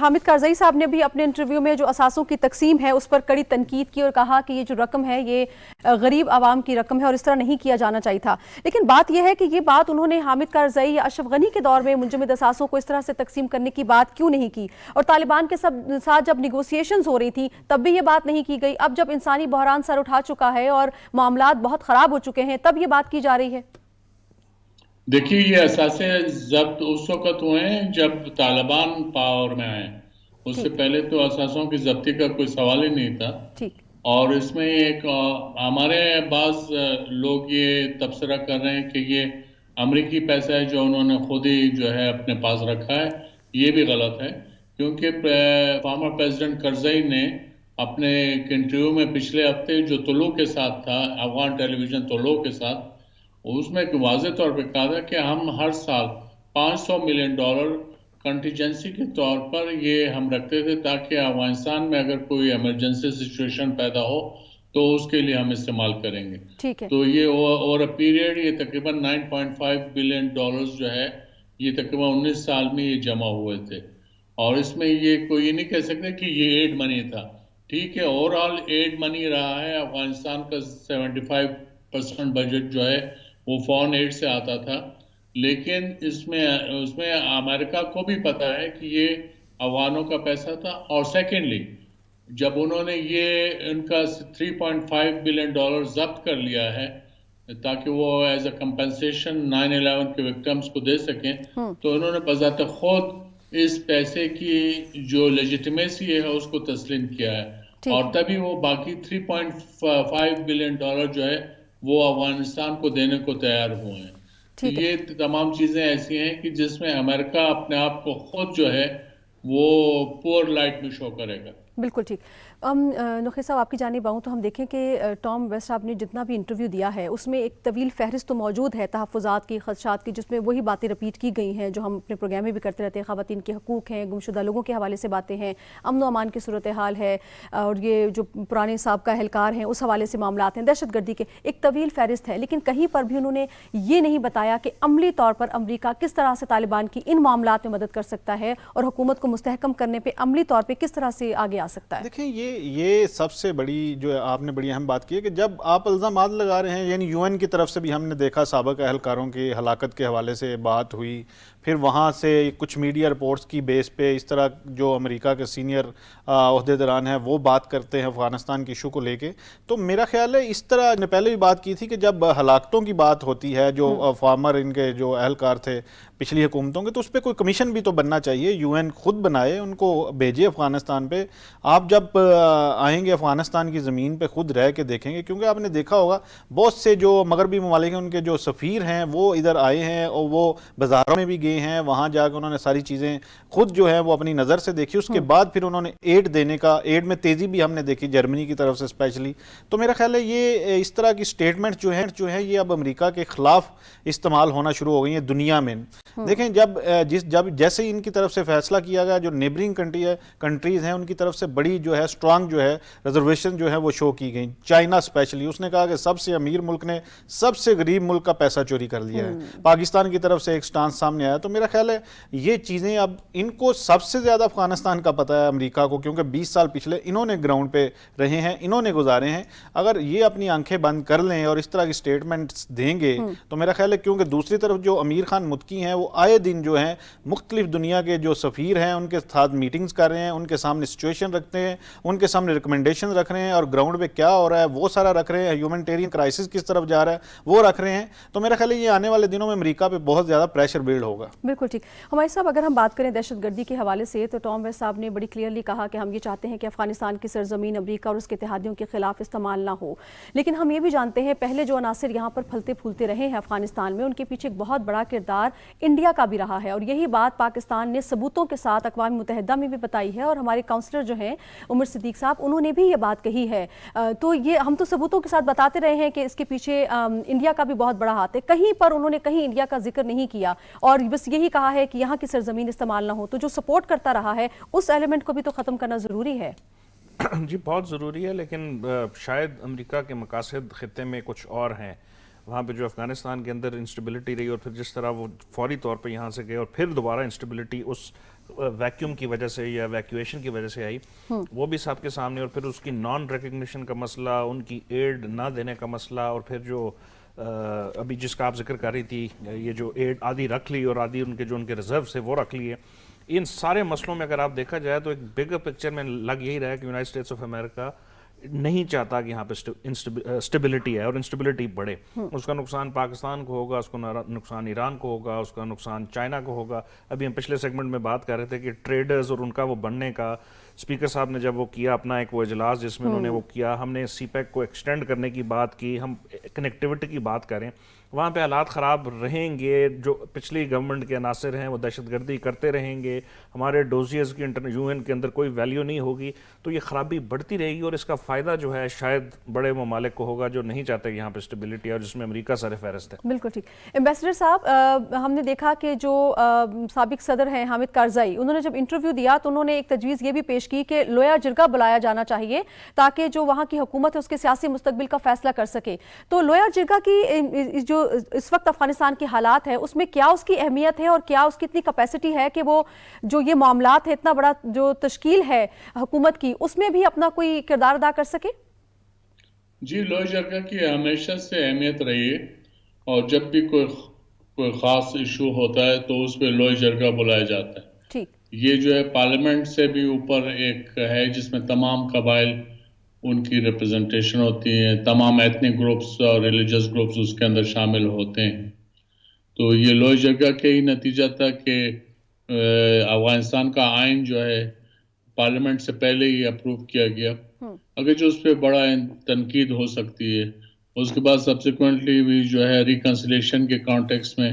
حامد کارزئی صاحب نے بھی اپنے انٹرویو میں جو اثاثوں کی تقسیم ہے اس پر کڑی تنقید کی اور کہا کہ یہ جو رقم ہے یہ غریب عوام کی رقم ہے اور اس طرح نہیں کیا جانا چاہیے تھا. لیکن بات یہ ہے کہ یہ بات انہوں نے حامد کارزئی یا اشرف غنی کے دور میں منجمد اثاثوں کو اس طرح سے تقسیم کرنے کی بات کیوں نہیں کی, اور طالبان کے ساتھ جب نیگوسیشنز ہو رہی تھی تب بھی یہ بات نہیں کی گئی. اب جب انسانی بحران سر اٹھا چکا ہے اور معاملات بہت خراب ہو چکے ہیں تب یہ بات کی جا رہی ہے. دیکھیے یہ اثاثے ضبط اس وقت ہوئے ہیں جب طالبان پاور میں آئے, اس سے پہلے تو اثاثوں کی ضبطی کا کوئی سوال ہی نہیں تھا. اور اس میں ایک ہمارے بعض لوگ یہ تبصرہ کر رہے ہیں کہ یہ امریکی پیسہ ہے جو انہوں نے خود ہی جو ہے اپنے پاس رکھا ہے. یہ بھی غلط ہے, کیونکہ فارمر پریزیڈنٹ کرزئی نے اپنے ایک انٹرویو میں پچھلے ہفتے جو طلوع کے ساتھ تھا, افغان ٹیلی ویژن طلوع کے ساتھ, اس میں ایک واضح طور پہ کہا تھا کہ ہم ہر سال $500 ملین کنٹیجنسی کے طور پر یہ ہم رکھتے تھے تاکہ افغانستان میں اگر کوئی ایمرجنسی سچویشن پیدا ہو تو اس کے لیے ہم استعمال کریں گے. تو یہ اور پیریڈ یہ تقریباً $9.5 بلین جو ہے یہ تقریباً 19 سال میں یہ جمع ہوئے تھے. اور اس میں یہ کوئی نہیں کہہ سکتے کہ یہ ایڈ منی تھا. ٹھیک ہے, اوور آل ایڈ منی رہا ہے. افغانستان کا 75% بجٹ جو ہے وہ فارن ایڈ سے آتا تھا, لیکن اس میں امریکہ کو بھی پتا ہے کہ یہ افغانوں کا پیسہ تھا. اور سیکنڈلی جب انہوں نے یہ ان کا $3.5 بلین ضبط کر لیا ہے تاکہ وہ ایز اے کمپنسیشن 9/11 کے وکٹمز کو دے سکیں, تو انہوں نے بذات خود اس پیسے کی جو لیجیٹمیسی ہے اس کو تسلیم کیا ہے. اور تبھی وہ باقی $3.5 بلین جو ہے وہ افغانستان کو دینے کو تیار ہوئے ہیں. یہ تمام چیزیں ایسی ہیں کہ جس میں امریکہ اپنے آپ کو خود جو ہے وہ پور لائٹ میں شو کرے گا. بالکل ٹھیک. نقی صاحب آپ کی جانب آؤں تو ہم دیکھیں کہ ٹام ویسٹ صاحب نے جتنا بھی انٹرویو دیا ہے اس میں ایک طویل فہرست تو موجود ہے تحفظات کی, خدشات کی, جس میں وہی باتیں رپیٹ کی گئی ہیں جو ہم اپنے پروگرام میں بھی کرتے رہتے ہیں. خواتین کے حقوق ہیں, گمشدہ لوگوں کے حوالے سے باتیں ہیں, امن و امان کی صورتحال ہے, اور یہ جو پرانے سابقہ اہلکار ہیں اس حوالے سے معاملات ہیں, دہشت گردی کے, ایک طویل فہرست ہے. لیکن کہیں پر بھی انہوں نے یہ نہیں بتایا کہ عملی طور پر امریکہ کس طرح سے طالبان کی ان معاملات میں مدد کر سکتا ہے اور حکومت کو مستحکم کرنے پہ عملی طور پہ کس طرح سے آگے آ سکتا ہے. دیکھیں یہ سب سے بڑی جو آپ نے بڑی اہم بات کی ہے کہ جب آپ الزامات لگا رہے ہیں, یعنی UN کی طرف سے بھی ہم نے دیکھا سابق اہلکاروں کی ہلاکت کے حوالے سے بات ہوئی, پھر وہاں سے کچھ میڈیا رپورٹس کی بیس پہ اس طرح جو امریکہ کے سینئر عہدیداران ہیں وہ بات کرتے ہیں افغانستان کی ایشو کو لے کے. تو میرا خیال ہے اس طرح نے پہلے بھی بات کی تھی کہ جب ہلاکتوں کی بات ہوتی ہے جو فارمر ان کے جو اہلکار تھے پچھلی حکومتوں کے, تو اس پہ کوئی کمیشن بھی تو بننا چاہیے. UN خود بنائے, ان کو بھیجے افغانستان پہ. آپ جب آئیں گے افغانستان کی زمین پہ خود رہ کے دیکھیں گے, کیونکہ آپ نے دیکھا ہوگا بہت سے جو مغربی ممالک ہیں ان کے جو سفیر ہیں وہ ادھر آئے ہیں اور وہ بازاروں میں بھی گئے ہیں, وہاں جا کے انہوں نے ساری چیزیں خود جو ہیں وہ اپنی نظر سے دیکھی. اس کے بعد پھر انہوں نے ایڈ دینے کا, ایڈ میں تیزی بھی ہم نے دیکھی جرمنی کی طرف سے اسپیشلی. تو میرا خیال ہے یہ اس طرح کی سٹیٹمنٹ جو ہیں یہ اب امریکہ کے خلاف استعمال ہونا شروع ہو گئی ہیں دنیا میں. دیکھیں جب جیسے ان کی طرف سے فیصلہ کیا گیا, جو نیبرنگ کنٹریز ہیں ان کی طرف سے بڑی جو ہے سٹرانگ جو ہے ریزرویشن جو ہے وہ شو کی گئی. چائنا اسپیشلی, اس نے کہا کہ سب سے امیر ملک نے سب سے غریب ملک کا پیسہ چوری کر لیا ہے. پاکستان کی طرف سے ایک سٹانس سامنے آیا. تو میرا خیال ہے یہ چیزیں اب ان کو سب سے زیادہ افغانستان کا پتہ ہے امریکہ کو, کیونکہ 20 سال پچھلے انہوں نے گراؤنڈ پہ رہے ہیں, انہوں نے گزارے ہیں. اگر یہ اپنی آنکھیں بند کر لیں اور اس طرح کی سٹیٹمنٹس دیں گے تو میرا خیال ہے, کیونکہ دوسری طرف جو امیر خان متقی ہیں وہ آئے دن جو ہیں مختلف دنیا کے جو سفیر ہیں ان کے ساتھ میٹنگز کر رہے ہیں, ان کے سامنے سچویشن رکھتے ہیں, ان کے سامنے ریکمنڈیشن رکھ رہے ہیں, اور گراؤنڈ پہ کیا ہو رہا ہے وہ سارا رکھ رہے ہیں, ہیومنٹیرین کرائسس کس طرف جا رہا ہے وہ رکھ رہے ہیں. تو میرا خیال ہے یہ آنے والے دنوں میں امریکہ پہ بہت زیادہ پریشر بلڈ ہوگا. بالکل ٹھیک. ہمارے صاحب اگر ہم بات کریں دہشت گردی کے حوالے سے تو ٹام ویسٹ صاحب نے بڑی کلیئرلی کہا کہ ہم یہ چاہتے ہیں کہ افغانستان کی سرزمین امریکہ اور اس کے اتحادیوں کے خلاف استعمال نہ ہو. لیکن ہم یہ بھی جانتے ہیں پہلے جو عناصر یہاں پر پھلتے پھولتے رہے ہیں افغانستان میں, ان کے پیچھے ایک بہت بڑا کردار انڈیا کا بھی رہا ہے, اور یہی بات پاکستان نے ثبوتوں کے ساتھ اقوام متحدہ میں بھی بتائی ہے, اور ہمارے کاؤنسلر جو ہیں عمر صدیق صاحب انہوں نے بھی یہ بات کہی ہے. تو یہ ہم تو ثبوتوں کے ساتھ بتاتے رہے ہیں کہ اس کے پیچھے انڈیا کا بھی بہت بڑا ہاتھ ہے. کہیں پر انہوں نے کہیں انڈیا کا ذکر نہیں کیا, اور بس یہی کہا ہے کہ یہاں کی سرزمین استعمال نہ ہو. تو جو سپورٹ کرتا رہا ہے اس ایلیمنٹ کو بھی تو ختم کرنا ضروری ہے. جی بہت ضروری ہے, لیکن شاید امریکہ کے مقاصد خطے میں کچھ اور ہیں. وہاں پہ جو افغانستان کے اندر انسٹیبلٹی رہی اور پھر جس طرح وہ فوری طور پہ یہاں سے گئے اور پھر دوبارہ انسٹیبلٹی اس ویکیوم کی وجہ سے یا ویکیویشن کی وجہ سے آئی، وہ بھی سب کے سامنے، اور پھر اس کی نان ریکگنیشن کا مسئلہ، ان کی ایڈ نہ دینے کا مسئلہ، اور پھر جو ابھی جس کا آپ ذکر کر رہی تھی، یہ جو ایڈ آدھی رکھ لی اور آدھی ان کے ریزرو سے وہ رکھ لیے، ان سارے مسئلوں میں اگر آپ دیکھا جائے تو ایک بگر پکچر میں لگ یہی رہا ہے کہ یونائٹڈ اسٹیٹس آف امریکہ نہیں چاہتا کہ یہاں پہ اسٹیبلٹی ہے اور انسٹیبلٹی بڑھے. اس کا نقصان پاکستان کو ہوگا، اس کا نقصان ایران کو ہوگا، اس کا نقصان چائنا کو ہوگا. ابھی ہم پچھلے سیگمنٹ میں بات کر رہے تھے کہ ٹریڈرز اور ان کا وہ بننے کا، اسپیکر صاحب نے جب وہ کیا اپنا ایک وہ اجلاس جس میں انہوں نے وہ کیا، ہم نے سی پیک کو ایکسٹینڈ کرنے کی بات کی، ہم کنیکٹیوٹی کی بات کریں، وہاں پہ حالات خراب رہیں گے. جو پچھلی گورنمنٹ کے عناصر ہیں وہ دہشت گردی کرتے رہیں گے، ہمارے ڈوزیز کی یو این کے اندر کوئی ویلیو نہیں ہوگی، تو یہ خرابی بڑھتی رہے گی، اور اس کا فائدہ جو ہے شاید بڑے ممالک کو ہوگا جو نہیں چاہتے کہ یہاں پہ اسٹیبلٹی ہے، اور جس میں امریکہ سر فہرست ہے. بالکل ٹھیک. ایمبیسڈر صاحب، ہم نے دیکھا کہ جو سابق صدر ہیں حامد کارزائی، انہوں نے جب انٹرویو دیا تو انہوں نے ایک تجویز یہ بھی پیش کی کہ لویا جرگہ بلایا جانا چاہیے تاکہ جو وہاں کی حکومت ہے اس کے سیاسی مستقبل کا فیصلہ کر سکے. تو لویا جرگہ کی جو اس وقت افغانستان کی حالات ہے اس میں کیا اس کی اہمیت ہے، اور کیا اس کی اتنی کیپیسٹی ہے کہ وہ جو یہ معاملات ہے، اتنا بڑا جو تشکیل ہے حکومت کی، اس میں بھی اپنا کوئی کردار ادا کر سکے؟ جی، لویا جرگہ کی ہمیشہ سے اہمیت رہی ہے، اور جب بھی کوئی خاص ایشو ہوتا ہے تو اس پہ لویا جرگہ بلایا جاتا ہے. ٹھیک. یہ جو ہے پارلیمنٹ سے بھی اوپر ایک ہے جس میں تمام قبائل ان کی ریپرزنٹیشن ہوتی ہے، تمام ایتھنک گروپس اور ریلیجس گروپس اس کے اندر شامل ہوتے ہیں. تو یہ لویا جرگہ کے ہی نتیجہ تھا کہ افغانستان کا آئین جو ہے پارلیمنٹ سے پہلے ہی اپروو کیا گیا، اگرچہ اس پہ بڑا تنقید ہو سکتی ہے. اس کے بعد سبسیکوینٹلی بھی جو ہے ریکنسلیشن کے کانٹیکس میں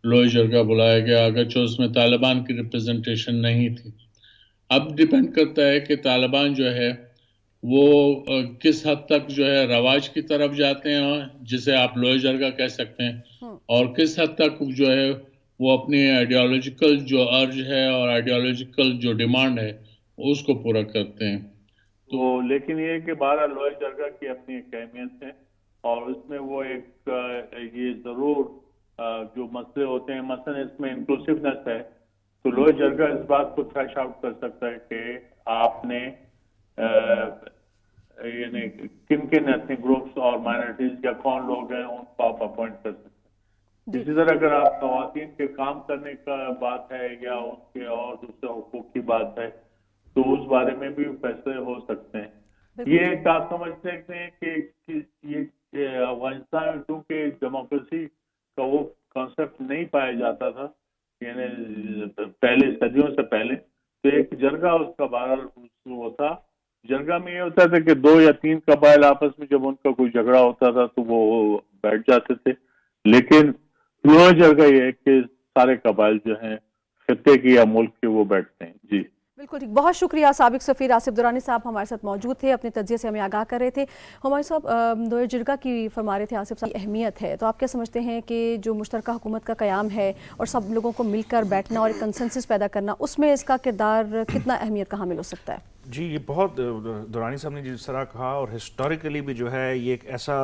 لویا جرگہ بلایا گیا، اگرچہ اس میں طالبان کی ریپرزنٹیشن نہیں تھی. اب ڈیپینڈ کرتا ہے کہ طالبان جو ہے وہ کس حد تک جو ہے رواج کی طرف جاتے ہیں، جسے آپ لویا جرگہ کہہ سکتے ہیں، اور کس حد تک جو ہے وہ اپنی آئیڈیالوجیکل جو ارج ہے اور آئیڈیالوجیکل جو ڈیمانڈ ہے اس کو پورا کرتے ہیں. تو لیکن یہ کہ بہرحال لویا جرگہ کی اپنی ایک اہمیت ہے، اور اس میں وہ ایک یہ ضرور جو مسئلے ہوتے ہیں، مثلا اس میں انکلوسیونیس ہے، تو لویا جرگہ اس بات کو تھریش آؤٹ کر سکتا ہے کہ آپ نے یعنی کن ایتھنک گروپس اور مائنورٹیز یا کون لوگ ہیں ان کو آپ اپوائنٹ کر سکتے ہیں. اسی طرح اگر آپ خواتین کے کام کرنے کا بات ہے یا ان کے اور دوسرے حقوق کی بات ہے تو اس بارے میں بھی فیصلے ہو سکتے ہیں. یہ ایک آپ سمجھ سکتے ہیں کہ یہ افغانستان کیونکہ ڈیموکریسی کا وہ کانسیپٹ نہیں پایا جاتا تھا، یعنی پہلے صدیوں سے پہلے، تو ایک جرگہ اس کا بہرحال وہ تھا. جرگہ میں یہ ہوتا تھا کہ 2 یا 3 قبائل آپس میں جب ان کا کوئی جھگڑا ہوتا تھا تو وہ بیٹھ جاتے تھے، لیکن لویا جرگہ یہ ہے کہ سارے قبائل جو ہیں خطے کی یا ملک کے وہ بیٹھتے ہیں. جی بالکل ٹھیک. بہت شکریہ. سابق سفیر آصف درانی صاحب ہمارے ساتھ موجود تھے، اپنے تجزیے سے ہمیں آگاہ کر رہے تھے. ہمارے صاحب لویا جرگہ کی فرما رہے تھے آصف صاحب اہمیت ہے، تو آپ کیا سمجھتے ہیں کہ جو مشترکہ حکومت کا قیام ہے اور سب لوگوں کو مل کر بیٹھنا اور ایک کنسنسس پیدا کرنا، اس میں اس کا کردار کتنا اہمیت کا حامل ہو سکتا ہے؟ جی، یہ بہت درانی صاحب نے جس طرح کہا، اور ہسٹوریکلی بھی جو ہے یہ ایک ایسا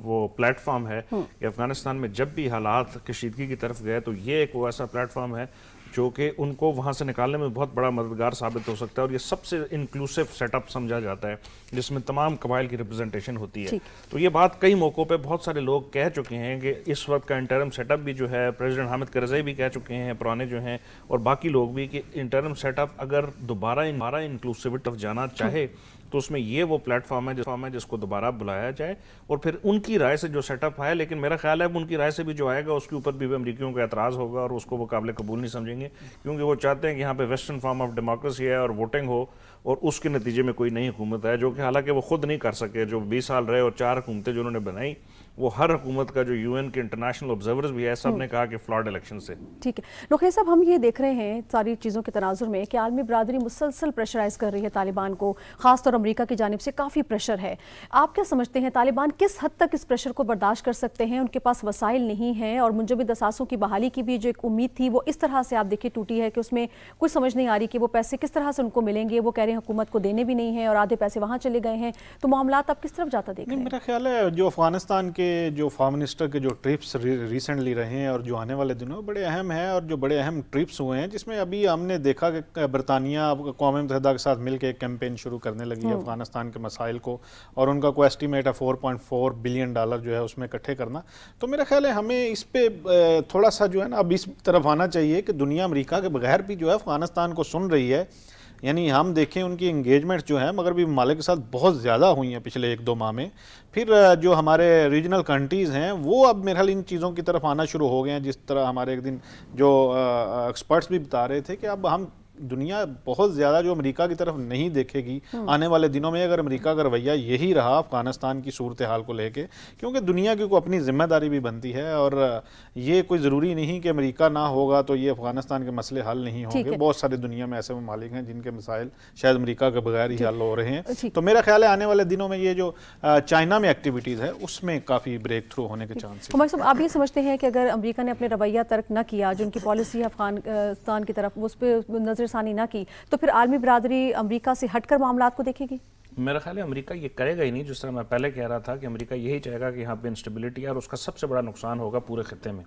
وہ پلیٹ فارم ہے کہ افغانستان میں جب بھی حالات کشیدگی کی طرف گئے تو یہ ایک وہ ایسا پلیٹ فارم ہے جو کہ ان کو وہاں سے نکالنے میں بہت بڑا مددگار ثابت ہو سکتا ہے. اور یہ سب سے انکلوسیو سیٹ اپ سمجھا جاتا ہے جس میں تمام قبائل کی ریپرزنٹیشن ہوتی ہے. تو یہ بات کئی موقعوں پہ بہت سارے لوگ کہہ چکے ہیں کہ اس وقت کا انٹرم سیٹ اپ بھی جو ہے پریزیڈنٹ حامد کرزئی بھی کہہ چکے ہیں، پرانے جو ہیں، اور باقی لوگ بھی، کہ انٹرم سیٹ اپ اگر دوبارہ انکلوسیوٹی طرف جانا چاہے تو اس میں یہ وہ پلیٹ فارم ہے جس کو دوبارہ بلایا جائے، اور پھر ان کی رائے سے جو سیٹ اپ ہے. لیکن میرا خیال ہے ان کی رائے سے بھی جو آئے گا اس کے اوپر بھی امریکیوں کا اعتراض ہوگا، اور اس کو وہ قابل قبول نہیں سمجھیں گے، کیونکہ وہ چاہتے ہیں کہ یہاں پہ ویسٹرن فارم آف ڈیموکریسی ہے اور ووٹنگ ہو، اور اس کے نتیجے میں کوئی نئی حکومت ہے، جو کہ حالانکہ وہ خود نہیں کر سکے. جو 20 سال رہے اور 4 حکومتیں جو انہوں نے بنائی، وہ ہر حکومت کا جو یو این کے انٹرنیشنل آبزرورز بھی ہے، سب نے کہا کہ فلاڈ الیکشن سے. ٹھیک ہے نوخیر صاحب، ہم یہ دیکھ رہے ہیں ساری چیزوں کے تناظر میں کہ عالمی برادری مسلسل پریشرائز کر رہی ہے طالبان کو، خاص طور امریکہ کی جانب سے کافی پریشر ہے. آپ کیا سمجھتے ہیں طالبان کس حد تک اس پریشر کو برداشت کر سکتے ہیں؟ ان کے پاس وسائل نہیں ہیں، اور منجمد اثاثوں کی بحالی کی بھی جو ایک امید تھی وہ اس طرح سے آپ دیکھیں ٹوٹی ہے کہ اس میں کوئی سمجھ نہیں آ رہی کہ وہ پیسے کس طرح سے ان کو ملیں گے. وہ کہہ رہے ہیں حکومت کو دینے بھی نہیں ہیں اور آدھے پیسے وہاں چلے گئے ہیں. تو معاملات آپ کس طرف جاتا دیکھ رہے ہیں؟ میرا خیال ہے جو افغانستان کے کے جو فارم منسٹر کے جو ٹرپس ریسنٹلی رہے ہیں اور جو آنے والے دنوں میں بڑے اہم ہیں، اور جو بڑے اہم ٹرپس ہوئے ہیں جس میں ابھی ہم نے دیکھا کہ برطانیہ اقوام متحدہ کے ساتھ مل کے ایک کیمپین شروع کرنے لگی ہے افغانستان کے مسائل کو، اور ان کا کوئی اسٹیمیٹ ہے $4.4 بلین جو ہے اس میں اکٹھے کرنا. تو میرا خیال ہے ہمیں اس پہ تھوڑا سا جو ہے نا اب اس طرف آنا چاہیے کہ دنیا امریکہ کے بغیر بھی جو ہے افغانستان کو سن رہی ہے. یعنی ہم دیکھیں ان کی انگیجمنٹ جو ہے مغربی ممالک کے ساتھ بہت زیادہ ہوئی ہیں پچھلے 1-2 ماہ میں. پھر جو ہمارے ریجنل کنٹریز ہیں وہ اب میرے خیال ان چیزوں کی طرف آنا شروع ہو گئے ہیں، جس طرح ہمارے ایک دن جو ایکسپرٹس بھی بتا رہے تھے کہ اب ہم دنیا بہت زیادہ جو امریکہ کی طرف نہیں دیکھے گی آنے والے دنوں میں، اگر امریکہ کا رویہ یہی رہا افغانستان کی صورتحال کو لے کے، کیونکہ دنیا کی کو اپنی ذمہ داری بھی بنتی ہے، اور یہ کوئی ضروری نہیں کہ امریکہ نہ ہوگا تو یہ افغانستان کے مسئلے حل نہیں ہوں گے. بہت سارے دنیا میں ایسے ممالک ہیں جن کے مسائل شاید امریکہ کے بغیر ہی حل ہو رہے ہیں. تو میرا خیال ہے آنے والے دنوں میں یہ جو چائنا میں ایکٹیویٹیز ہے اس میں کافی بریک تھرو ہونے کے چانس ہیں. آپ یہ سمجھتے ہیں کہ اگر امریکہ نے اپنے رویہ ترک نہ کیا، جو ان کی پالیسی ہے افغانستان کی طرف، اس پہ نظر ثانی نہ کی، تو پھر عالمی برادری امریکہ سے ہٹ کر معاملات کو دیکھے گی؟ میرا خیال ہے امریکہ یہ کرے گا ہی نہیں. جس طرح میں پہلے کہہ رہا تھا کہ امریکہ یہی چاہے گا کہ یہاں پہ انسٹیبلٹی ہے، اور اس کا سب سے بڑا نقصان ہوگا پورے خطے میں.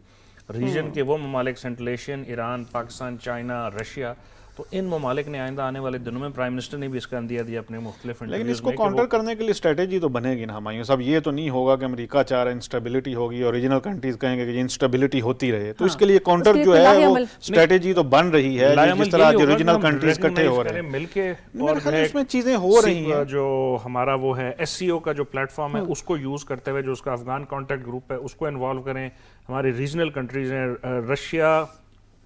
ریجن کے وہ ممالک central Asian, Iran, Pakistan, China, Russia, تو ان ممالک نے آئندہ آنے والے دنوں میں پرائم منسٹر نے بھی اس کا اندیہ دیا اپنے مختلف لیکن اس کو کاؤنٹر کرنے کے لیے اسٹریٹجی تو بنے گی نا ہمایوں صاحب. یہ تو نہیں ہوگا کہ امریکہ چاہ رہا ہے انسٹیبلٹی ہوگی اور ریجنل کنٹریز کہیں گے کہ یہ انسٹیبلٹی ہوتی رہے. تو اس کے لیے کاؤنٹر جو ہے وہ اسٹریٹجی تو بن رہی ہے، جس طرح جو ریجنل کنٹریز اکٹھے ہو رہے ہیں مل کے، اور اس میں چیزیں ہو رہی ہیں. جو ہمارا وہ ہے SCO کا جو پلیٹ فارم ہے اس کو یوز کرتے ہوئے، جو اس کا افغان کانٹیکٹ گروپ ہے اس کو انوالو کریں. ہماری ریجنل کنٹریز ہیں رشیا،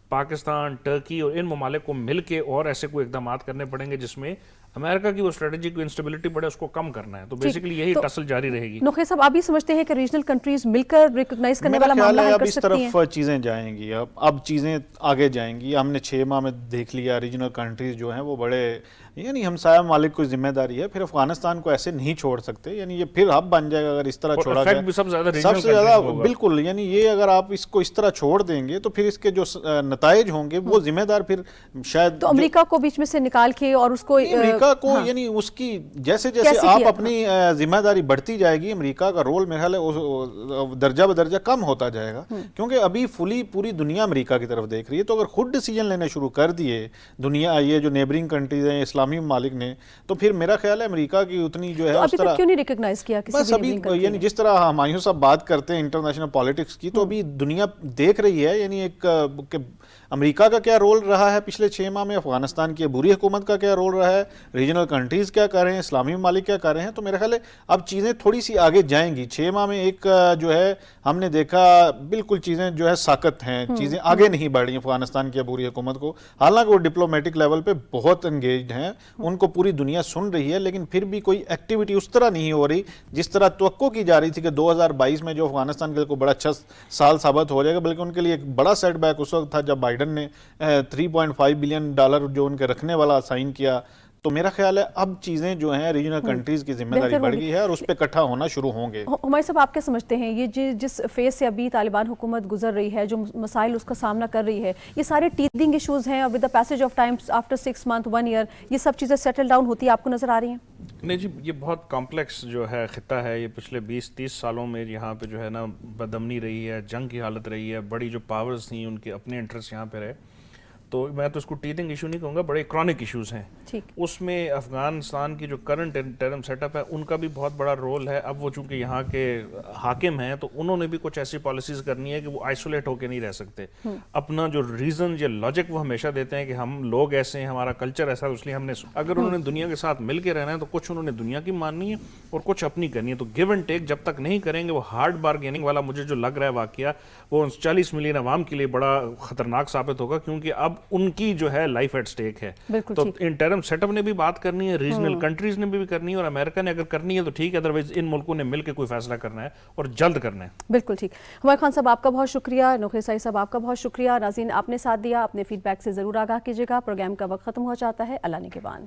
پاکستان، ٹرکی، اور ان ممالک کو مل کے اور ایسے کوئی اقدامات کرنے پڑیں گے جس میں امریکہ کی وہ اسٹریٹجی کو انسٹیبلٹی پڑے اس کو کم کرنا ہے. تو بیسیکلی یہی ٹسل جاری رہے گی. نوخی صاحب، آپ یہ سمجھتے ہیں کہ ریجنل کنٹریز مل کر ریکگنائز کرنے والا معاملہ حل کر سکتی ہیں؟ اب اس طرف چیزیں جائیں گی، اب چیزیں آگے جائیں گی. ہم نے 6 ماہ میں دیکھ لیا ریجنل کنٹریز جو ہیں وہ بڑے، یعنی ہمسایہ ممالک کو ذمہ داری ہے. پھر افغانستان کو ایسے نہیں چھوڑ سکتے، یعنی یہ پھر ہب بن جائے گا اگر اس طرح چھوڑا جائے. سب سے زیادہ بالکل، یعنی یہ اگر آپ اس کو اس طرح چھوڑ دیں گے تو پھر اس کے جو نتائج ہوں گے وہ ذمہ دار پھر شاید، تو امریکہ کو بیچ میں سے نکال کے اور اس کو امریکہ کو یعنی اس کی جیسے جیسے آپ اپنی ذمہ داری بڑھتی جائے گی، امریکہ کا رول میرے خیال ہے درجہ بدرجہ کم ہوتا جائے گا. کیونکہ ابھی پوری دنیا امریکہ کی طرف دیکھ رہی ہے. تو اگر خود ڈیسیجن لینے شروع کر دیے دنیا، یہ جو نیبرنگ کنٹریز ہیں اسلامی ممالک نے، تو پھر میرا خیال ہے امریکہ کی اتنی جو ہے اس طرح کیوں نہیں ریکگنائز کیا بس ابھی، یعنی جس طرح ہمایوں صاحب بات کرتے ہیں انٹرنیشنل پالیٹکس کی، تو ابھی دنیا دیکھ رہی ہے یعنی ایک کہ امریکہ کا کیا رول رہا ہے پچھلے 6 ماہ میں، افغانستان کی عبوری حکومت کا کیا رول رہا ہے، ریجنل کنٹریز کیا کر رہے ہیں، اسلامی ممالک کیا کر رہے ہیں. تو میرا خیال ہے اب چیزیں تھوڑی سی آگے جائیں گی. 6 ماہ میں ایک جو ہے ہم نے دیکھا بالکل چیزیں جو ہے ساکت ہیں، چیزیں آگے نہیں بڑھ رہی افغانستان کی عبوری حکومت کو. حالانکہ وہ ڈپلومیٹک لیول پہ بہت انگیجڈ ہیں، ان کو پوری دنیا سن رہی ہے، لیکن پھر بھی کوئی ایکٹیویٹی اس طرح نہیں ہو رہی جس طرح توقع کی جا رہی تھی کہ 2022 میں جو افغانستان کے لیے کوئی بڑا اچھا سال ثابت ہو جائے گا. بلکہ ان کے لیے ایک بڑا سیٹ بیک اس وقت تھا جب بائیڈن نے $3.5 بلین جو ان کے رکھنے والا سائن کیا. تو میرا خیال ہے اب چیزیں جو ہیں ریجنل کنٹریز کی ذمہ داری بڑھ گئی ہے اور اس پہ اکٹھا ہونا شروع ہوں گے. ہمارے صاحب، آپ کیا سمجھتے ہیں یہ جس فیز سے ابھی طالبان حکومت گزر رہی ہے، جو مسائل اس کا سامنا کر رہی ہے، یہ سارے ٹیتھنگ ایشوز ہیں، with the passage of time after 6 months 1 year یہ سب چیزیں سیٹل ڈاؤن ہوتی آپ کو نظر آ رہی ہیں؟ نہیں جی، یہ بہت کمپلیکس جو ہے خطہ ہے. یہ پچھلے 20-30 سالوں میں یہاں پہ جو ہے نا بدامنی رہی ہے، جنگ کی حالت رہی ہے، بڑی جو پاورز تھیں ان کے اپنے انٹرسٹ یہاں پہ رہے. تو میں تو اس کو ٹیتھنگ ایشو نہیں کہوں گا، بڑے کرونک ایشوز ہیں. اس میں افغانستان کی جو کرنٹ انٹرم سیٹ اپ ہے ان کا بھی بہت بڑا رول ہے. اب وہ چونکہ یہاں کے حاکم ہیں تو انہوں نے بھی کچھ ایسی پالیسیز کرنی ہے کہ وہ آئسولیٹ ہو کے نہیں رہ سکتے. اپنا جو ریزن یا لاجک وہ ہمیشہ دیتے ہیں کہ ہم لوگ ایسے ہیں، ہمارا کلچر ایسا ہے، اس لیے ہم نے، اگر انہوں نے دنیا کے ساتھ مل کے رہنا ہے تو کچھ انہوں نے دنیا کی ماننی ہے اور کچھ اپنی کرنی ہے. تو گیو اینڈ ٹیک جب تک نہیں کریں گے، وہ ہارڈ بارگیننگ والا مجھے جو لگ رہا ہے واقعہ وہ 40 ملین عوام کے لیے بڑا خطرناک ثابت ہوگا، کیونکہ اب ان کی جو ہے لائف ایٹ سٹیک ہے. تو انٹرم سیٹ اپ نے بھی بات کرنی ہے، ریجنل کنٹریز نے بھی کرنی ہے، اور امریکہ نے اگر کرنی ہے تو ٹھیک ہے، ادروائز ان ملکوں نے مل کے کوئی فیصلہ کرنا ہے اور جلد کرنا ہے. بالکل ٹھیک. ہمایوں خان صاحب آپ کا بہت شکریہ، نوخی سائی صاحب آپ کا بہت شکریہ. ناظرین، آپ نے ساتھ دیا، اپنے فیڈ بیک سے ضرور آگاہ کیجیے گا. پروگرام کا وقت ختم ہو جاتا ہے. اللہ نگہبان.